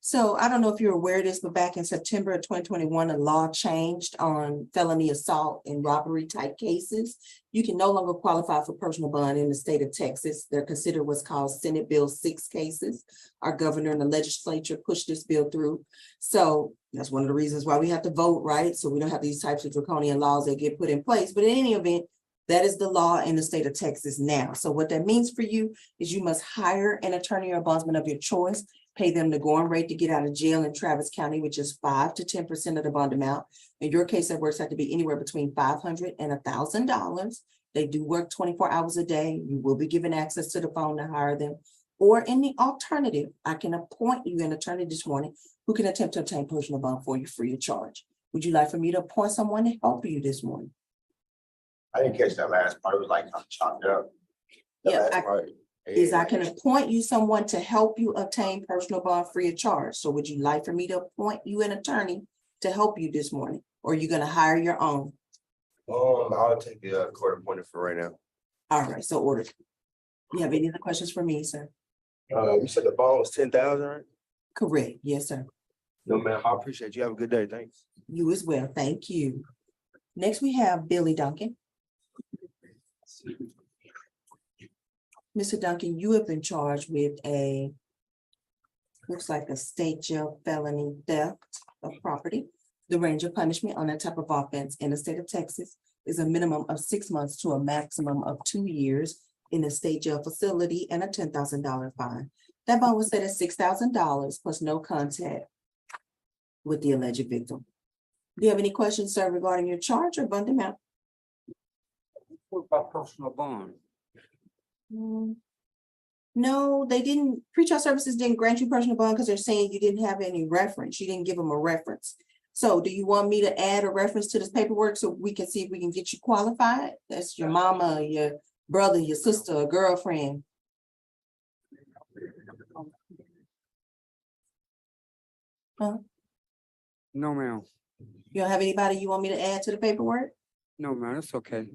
S3: So I don't know if you're aware of this, but back in September of 2021, the law changed on felony assault and robbery type cases. You can no longer qualify for personal bond in the state of Texas. They're considered what's called Senate Bill 6 cases. Our governor and the legislature pushed this bill through. So that's one of the reasons why we have to vote, right? So we don't have these types of draconian laws that get put in place. But in any event, that is the law in the state of Texas now. So what that means for you is you must hire an attorney or bondsman of your choice, pay them the going rate to get out of jail in Travis County, which is 5 to 10% of the bond amount. In your case, that works out to be anywhere between $500 and $1,000. They do work 24 hours a day. You will be given access to the phone to hire them. Or in the alternative, I can appoint you an attorney this morning who can attempt to obtain personal bond for you free of charge. Would you like for me to appoint someone to help you this morning?
S7: I didn't catch that last part. It was like I'm chopped up. The
S3: Yeah,
S7: last part.
S3: I can appoint you someone to help you obtain personal bond free of charge. So would you like for me to appoint you an attorney to help you this morning? Or are you gonna hire your own?
S7: I'll take the court appointed for right now.
S3: All right, so ordered. You have any other questions for me, sir?
S9: You said the bond was 10,000, right?
S3: Correct, yes, sir.
S9: No, ma'am. I appreciate you. Have a good day. Thanks.
S3: You as well, thank you. Next, we have Billy Duncan. Mr. Duncan, you have been charged with looks like a state jail felony theft of property. The range of punishment on that type of offense in the state of Texas is a minimum of 6 months to a maximum of 2 years in a state jail facility and a $10,000 fine. That bond was set at $6,000 plus no contact with the alleged victim. Do you have any questions, sir, regarding your charge or bond amount?
S11: What about personal bond?
S3: No, they didn't. Pretrial services didn't grant you personal bond because they're saying you didn't have any reference. You didn't give them a reference. So do you want me to add a reference to this paperwork so we can see if we can get you qualified? That's your mama, your brother, your sister, a girlfriend. Huh?
S11: No, ma'am.
S3: You don't have anybody you want me to add to the paperwork?
S11: No, ma'am, it's okay.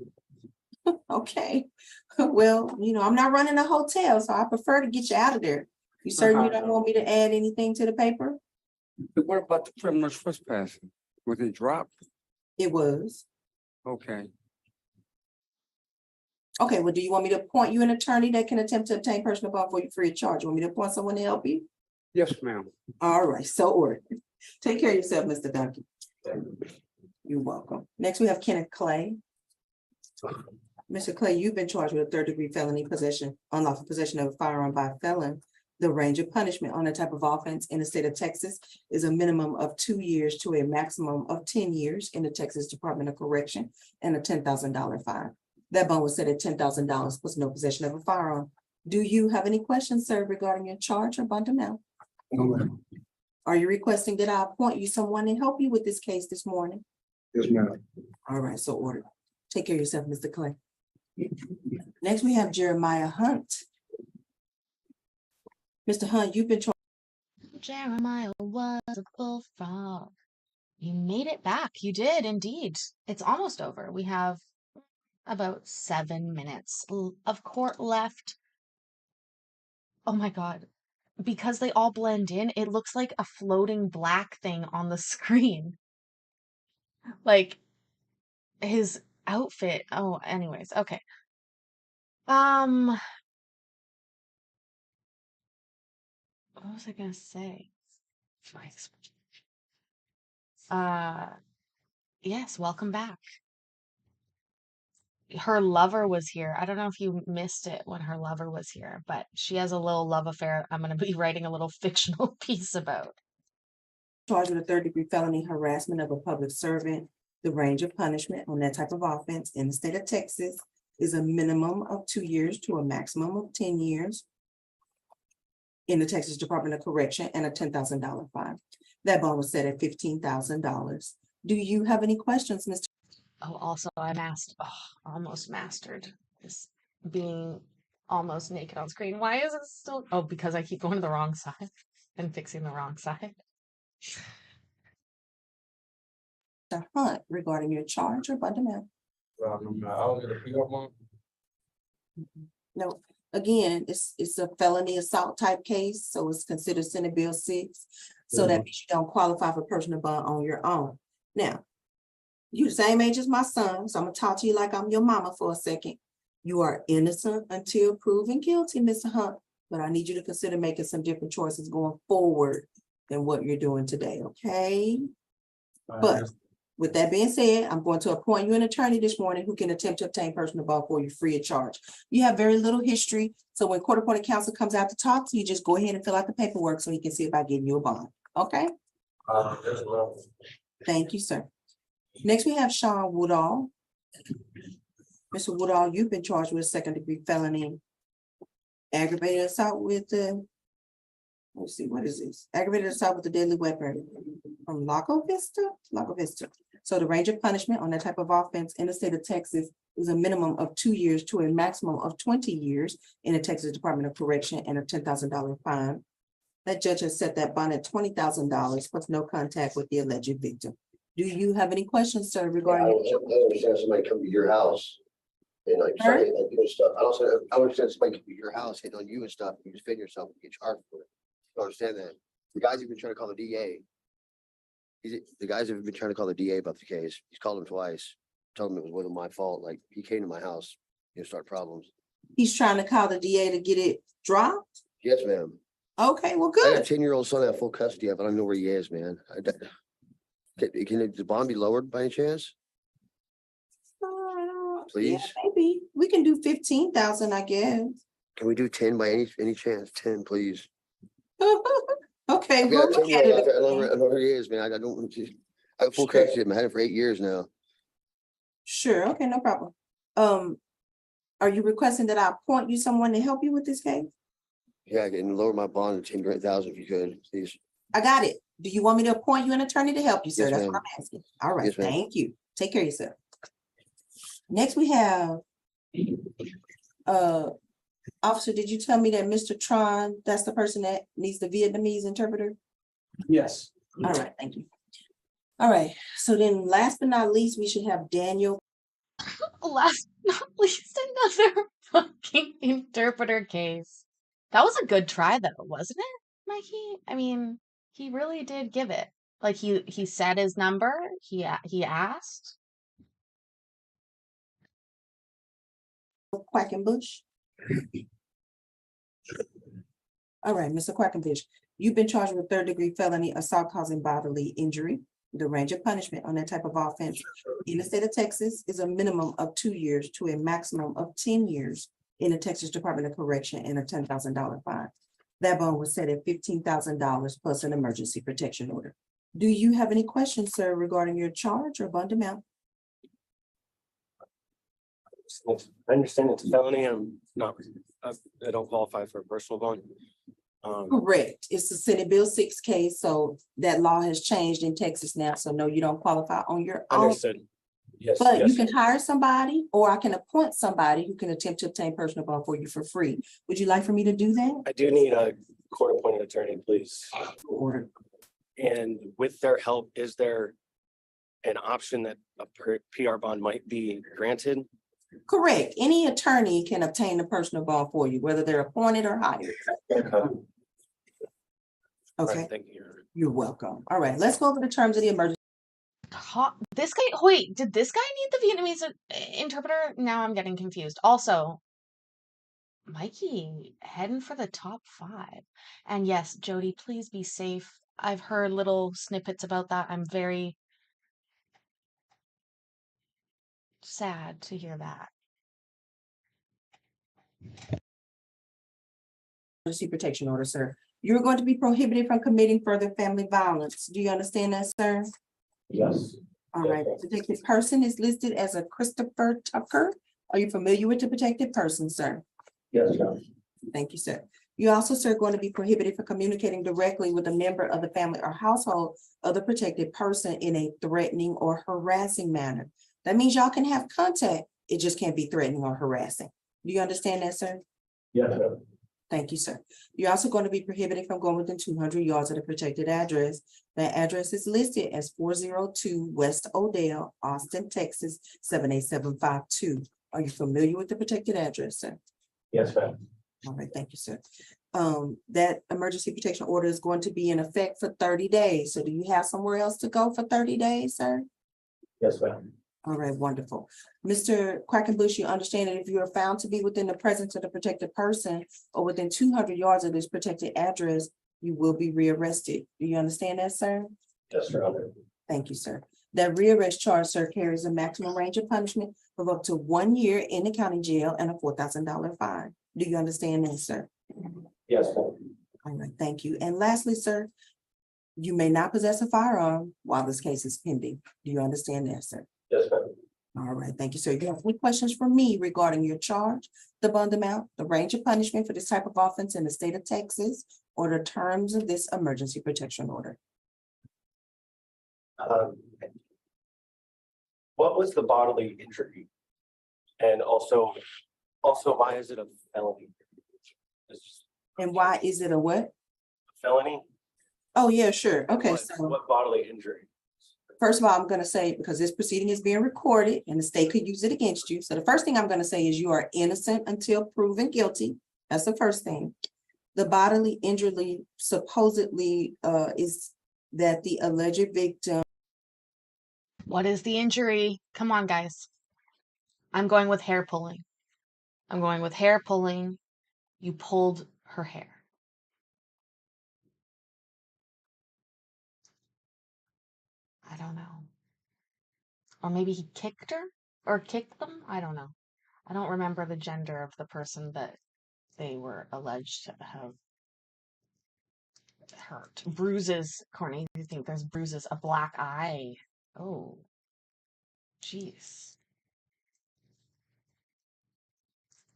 S3: Okay, well, I'm not running a hotel, so I prefer to get you out of there. You certainly don't want me to add anything to the paper?
S11: But what about the criminal trespassing? Was it dropped?
S3: It was.
S11: Okay.
S3: Okay, well, do you want me to appoint you an attorney that can attempt to obtain personal bond for you free of charge? You want me to appoint someone to help you?
S11: Yes, ma'am.
S3: All right, so ordered. Take care of yourself, Mr. Duncan. You're welcome. Next, we have Kenneth Clay. Mr. Clay, you've been charged with a third-degree felony possession, unlawful possession of a firearm by a felon. The range of punishment on that type of offense in the state of Texas is a minimum of 2 years to a maximum of 10 years in the Texas Department of Correction and a $10,000 fine. That bond was set at $10,000 plus no possession of a firearm. Do you have any questions, sir, regarding your charge or bond amount?
S7: No, ma'am.
S3: Are you requesting that I appoint you someone to help you with this case this morning?
S2: Yes, ma'am.
S3: All right, so ordered. Take care of yourself, Mr. Clay. Next, we have Jeremiah Hunt. Mr. Hunt, you've been
S1: Jeremiah was a bullfrog. You made it back. You did indeed. It's almost over. We have about 7 minutes of court left. Oh my God. Because they all blend in, it looks like a floating black thing on the screen. Like his outfit. Oh, anyways, okay. What was I gonna say? Uh, yes, welcome back. Her lover was here. I don't know if you missed it when her lover was here, but she has a little love affair I'm going to be writing a little fictional piece about.
S3: charged with a third-degree felony harassment of a public servant. The range of punishment on that type of offense in the state of Texas is a minimum of 2 years to a maximum of 10 years in the Texas Department of Correction and a $10,000 fine. That bond was set at $15,000. Do you have any questions, Mr.?
S1: Oh, also almost mastered this being almost naked on screen. Why is it still? Oh, because I keep going to the wrong side and fixing the wrong side.
S3: Hunt regarding your charge or fundamental?
S5: I don't get a pick up on.
S3: No, again, it's a felony assault type case, so it's considered Senate Bill 6. So that means you don't qualify for personal bond on your own. Now, you the same age as my son, so I'm gonna talk to you like I'm your mama for a second. You are innocent until proven guilty, Mr. Hunt, but I need you to consider making some different choices going forward than what you're doing today, okay? But with that being said, I'm going to appoint you an attorney this morning who can attempt to obtain personal bond for you free of charge. You have very little history, so when court-appointed counsel comes out to talk to you, just go ahead and fill out the paperwork so he can see about getting you a bond, okay?
S5: Yes, ma'am.
S3: Thank you, sir. Next, we have Sean Woodall. Mr. Woodall, you've been charged with a second-degree felony, aggravated assault with the, let's see, what is this? Aggravated assault with a deadly weapon from Lago Vista. So the range of punishment on that type of offense in the state of Texas is a minimum of 2 years to a maximum of 20 years in the Texas Department of Correction and a $10,000 fine. That judge has set that bond at $20,000 plus no contact with the alleged victim. Do you have any questions, sir, regarding?
S2: I don't understand somebody come to your house and like say, like, you know, stuff. I don't understand somebody come to your house, hit on you and stuff, you defend yourself and get charged for it. I don't understand that. The guys have been trying to call the DA. The guys have been trying to call the DA about the case. He's called him twice, told him it wasn't my fault. Like he came to my house, start problems.
S3: He's trying to call the DA to get it dropped?
S2: Yes, ma'am.
S3: Okay, well,
S2: I got a
S3: good.
S2: 10-year-old son I have full custody of. I don't know where he is, man. Can the bond be lowered by any chance? Please?
S3: Yeah, maybe. We can do 15,000, I guess.
S2: Can we do 10 by any chance? 10, please.
S3: Okay,
S2: I
S3: we'll
S2: got a
S3: look at
S2: 10-year-old out there. I
S3: it.
S2: don't know where he is, man. I don't. I have full custody of him. I had him for 8 years now.
S3: Sure, okay, no problem. Are you requesting that I appoint you someone to help you with this case?
S2: Yeah, I can lower my bond to 10,000 if you could, please.
S3: I got it. Do you want me to appoint you an attorney to help you, sir?
S2: Yes,
S3: That's what
S2: ma'am.
S3: I'm asking. All right,
S2: Yes, ma'am.
S3: thank you. Take care of yourself. Next, we have officer, did you tell me that Mr. Tron, that's the person that needs the Vietnamese interpreter?
S12: Yes.
S3: All right, thank you. All right, so then last but not least, we should have Daniel.
S1: Last but not least, another fucking interpreter case. That was a good try though, wasn't it, Mikey? I mean, he really did give it. Like he said his number, he asked.
S3: Quackenbush. All right, Mr. Quackenbush, you've been charged with third-degree felony assault causing bodily injury. The range of punishment on that type of offense in the state of Texas is a minimum of 2 years to a maximum of 10 years in the Texas Department of Correction and a $10,000 fine. That bond was set at $15,000 plus an emergency protection order. Do you have any questions, sir, regarding your charge or bond amount?
S12: I understand it's a felony. I don't qualify for a personal bond.
S3: Correct. It's the Senate Bill 6 case, so that law has changed in Texas now, so no, you don't qualify on your own.
S12: Understood. Yes,
S3: But you
S12: yes.
S3: can hire somebody, or I can appoint somebody who can attempt to obtain personal bond for you for free. Would you like for me to do that?
S12: I do need a court-appointed attorney, please.
S3: Or
S12: And with their help, is there an option that a PR bond might be granted?
S3: correct, any attorney can obtain a personal bond for you, whether they're appointed or hired.
S12: All
S3: Okay,
S12: right, thank you.
S3: you're welcome. All right, let's go over the terms of the emergency.
S1: This guy, wait, did this guy need the Vietnamese interpreter? Now I'm getting confused. Also, Mikey heading for the top 5. And yes, Jody, please be safe. I've heard little snippets about that. I'm very sad to hear that.
S3: Emergency protection order, sir. You're going to be prohibited from committing further family violence. Do you understand that, sir?
S12: Yes.
S3: All right, the protected person is listed as a Christopher Tucker. Are you familiar with the protected person, sir?
S12: Yes, John.
S3: Thank you, sir. You also, sir, going to be prohibited from communicating directly with a member of the family or household of the protected person in a threatening or harassing manner. That means y'all can have contact. It just can't be threatening or harassing. Do you understand that, sir?
S12: Yes,
S3: Thank you, sir. You're also going to be prohibited from going within 200 yards of the protected address. That address is listed as 402 West Odell, Austin, Texas, 78752. Are you familiar with the protected address, sir?
S12: yes, ma'am.
S3: All right, thank you, sir. That emergency protection order is going to be in effect for 30 days. So do you have somewhere else to go for 30 days, sir?
S12: Yes, ma'am.
S3: All right, wonderful. Mr. Quackenbush, you understand that if you are found to be within the presence of the protected person or within 200 yards of this protected address, you will be rearrested. Do you understand that, sir?
S12: Yes, Your Honor.
S3: Thank you, sir. That rearrest charge, sir, carries a maximum range of punishment of up to 1 year in the county jail and a $4,000 fine. Do you understand that, sir?
S12: Yes, ma'am.
S3: All right, thank you. And lastly, sir, you may not possess a firearm while this case is pending. Do you understand that, sir?
S12: Yes, ma'am.
S3: All right, thank you, sir. You have any questions for me regarding your charge, the bond amount, the range of punishment for this type of offense in the state of Texas, or the terms of this emergency protection order?
S12: What was the bodily injury? And also why is it a felony? It's
S3: And why is it a what?
S12: a felony?
S3: Oh, yeah, sure. Okay,
S12: What-
S3: so
S12: What bodily injury?
S3: first of all, I'm gonna say, because this proceeding is being recorded and the state could use it against you. So the first thing I'm gonna say is you are innocent until proven guilty. That's the first thing. The bodily injury supposedly is that the alleged victim.
S1: What is the injury? Come on, guys. I'm going with hair pulling. I'm going with hair pulling. You pulled her hair. I don't know. Or maybe he kicked her or kicked them. I don't know. I don't remember the gender of the person that they were alleged to have hurt. Bruises, Courtney, you think there's bruises? A black eye. Oh, jeez.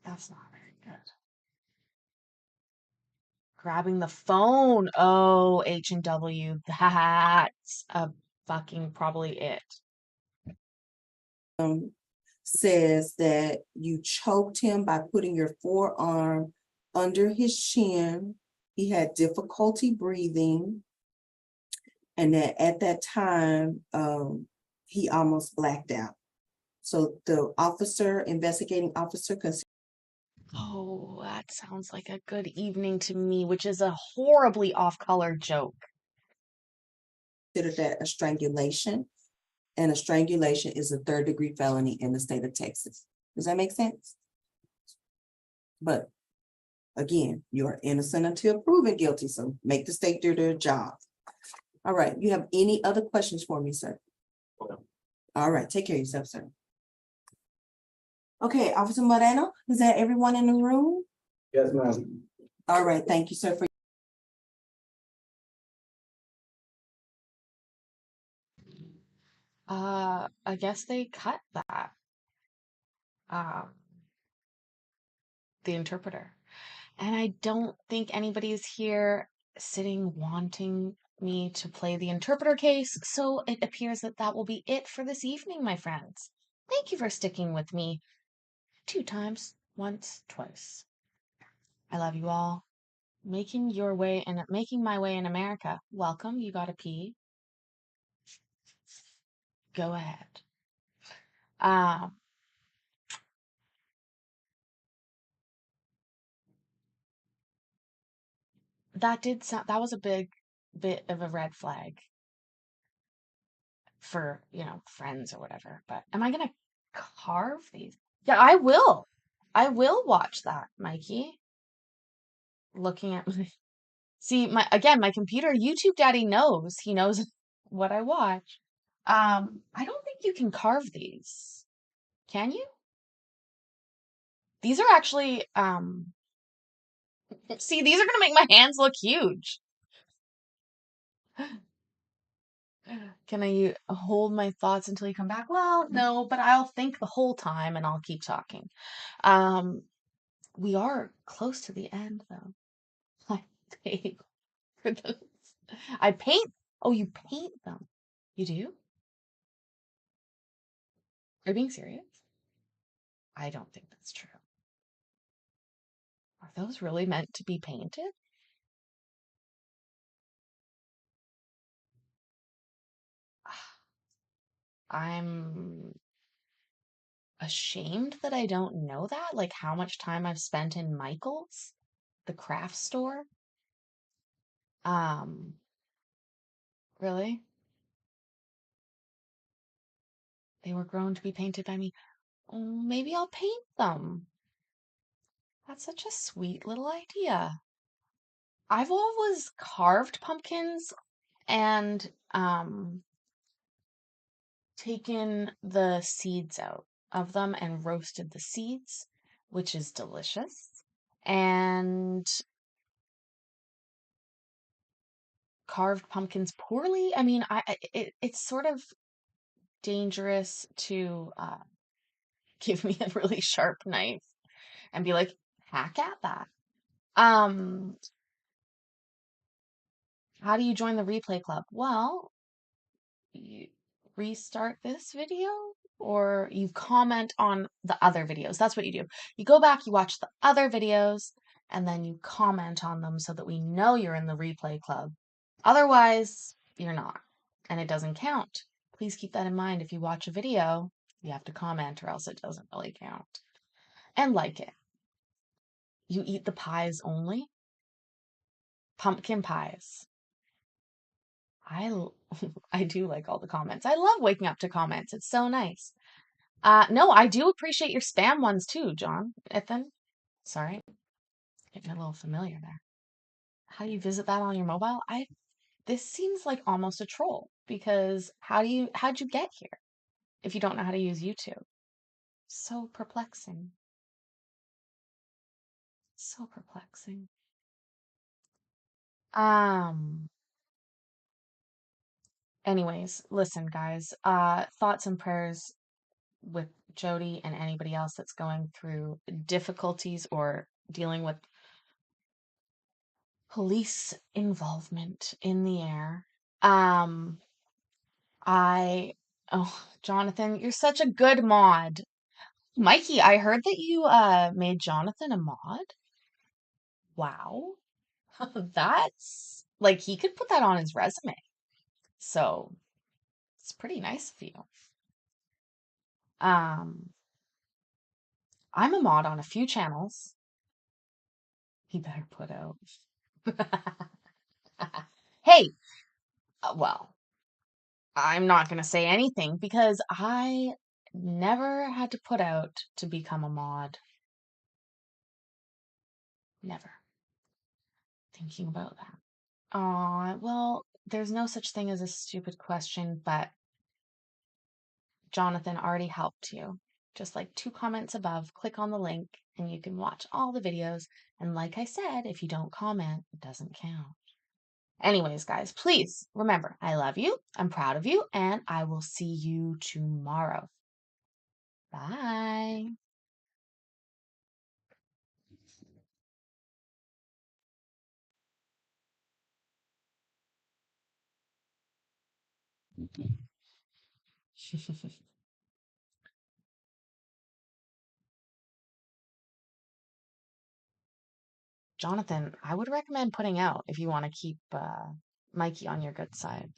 S1: That's not very good. Grabbing the phone. Oh, H&W. That's fucking probably it.
S3: Says that you choked him by putting your forearm under his chin. He had difficulty breathing. And that at that time, he almost blacked out. So the investigating officer,
S1: Oh, that sounds like a good evening to me, which is a horribly off-color joke.
S3: considered that a strangulation. And a strangulation is a third-degree felony in the state of Texas. Does that make sense? But again, you are innocent until proven guilty, so make the state do their job. All right, you have any other questions for me, sir?
S12: No.
S3: All right, take care of yourself, sir. Okay, Officer Moreno, is that everyone in the room?
S12: Yes, ma'am.
S3: All right, thank you, sir, for
S1: I guess they cut that. The interpreter. And I don't think anybody's here sitting wanting me to play the interpreter case, so it appears that that will be it for this evening, my friends. Thank you for sticking with me 2 times, once, twice. I love you all. Making my way in America. Welcome, you gotta pee. Go ahead. Um, that was a big bit of a red flag for, friends or whatever. But am I gonna carve these? Yeah, I will. I will watch that, Mikey. Looking at see my computer, YouTube Daddy knows. He knows what I watch. I don't think you can carve these. Can you? These are actually see, these are gonna make my hands look huge. Can I hold my thoughts until you come back? Well, no, but I'll think the whole time and I'll keep talking. We are close to the end though. I paid for those. I paint. Oh, you paint them. You do? Are you being serious? I don't think that's true. Are those really meant to be painted? I'm ashamed that I don't know that. Like how much time I've spent in Michael's, the craft store. Um, really? They were grown to be painted by me. Oh, maybe I'll paint them. That's such a sweet little idea. I've always carved pumpkins and taken the seeds out of them and roasted the seeds, which is delicious. And carved pumpkins poorly. I mean, it's sort of dangerous to give me a really sharp knife and be like, hack at that. Um, how do you join the replay club? Well, you restart this video or you comment on the other videos. That's what you do. You go back, you watch the other videos, and then you comment on them so that we know you're in the replay club. Otherwise, you're not, and it doesn't count. Please keep that in mind. If you watch a video, you have to comment or else it doesn't really count. And like it. You eat the pies only? Pumpkin pies. I do like all the comments. I love waking up to comments. It's so nice. No, I do appreciate your spam ones too, John. Ethan. Sorry. Getting a little familiar there. How do you visit that on your mobile? This seems like almost a troll because how'd you get here if you don't know how to use YouTube? So perplexing. So perplexing. Anyways, listen, guys. Thoughts and prayers with Jody and anybody else that's going through difficulties or dealing with police involvement in the air. Um, oh, Jonathan, you're such a good mod. Mikey, I heard that you made Jonathan a mod. Wow. That's like he could put that on his resume. So it's pretty nice of you. Um, I'm a mod on a few channels. He better put out. Hey, well, I'm not going to say anything because I never had to put out to become a mod. Never. Thinking about that. Well, there's no such thing as a stupid question, but Jonathan already helped you. Just like 2 comments above, click on the link and you can watch all the videos. And like I said, if you don't comment, it doesn't count. Anyways, guys, please remember, I love you, I'm proud of you, and I will see you tomorrow. Bye. Jonathan, I would recommend putting out if you want to keep Mikey on your good side.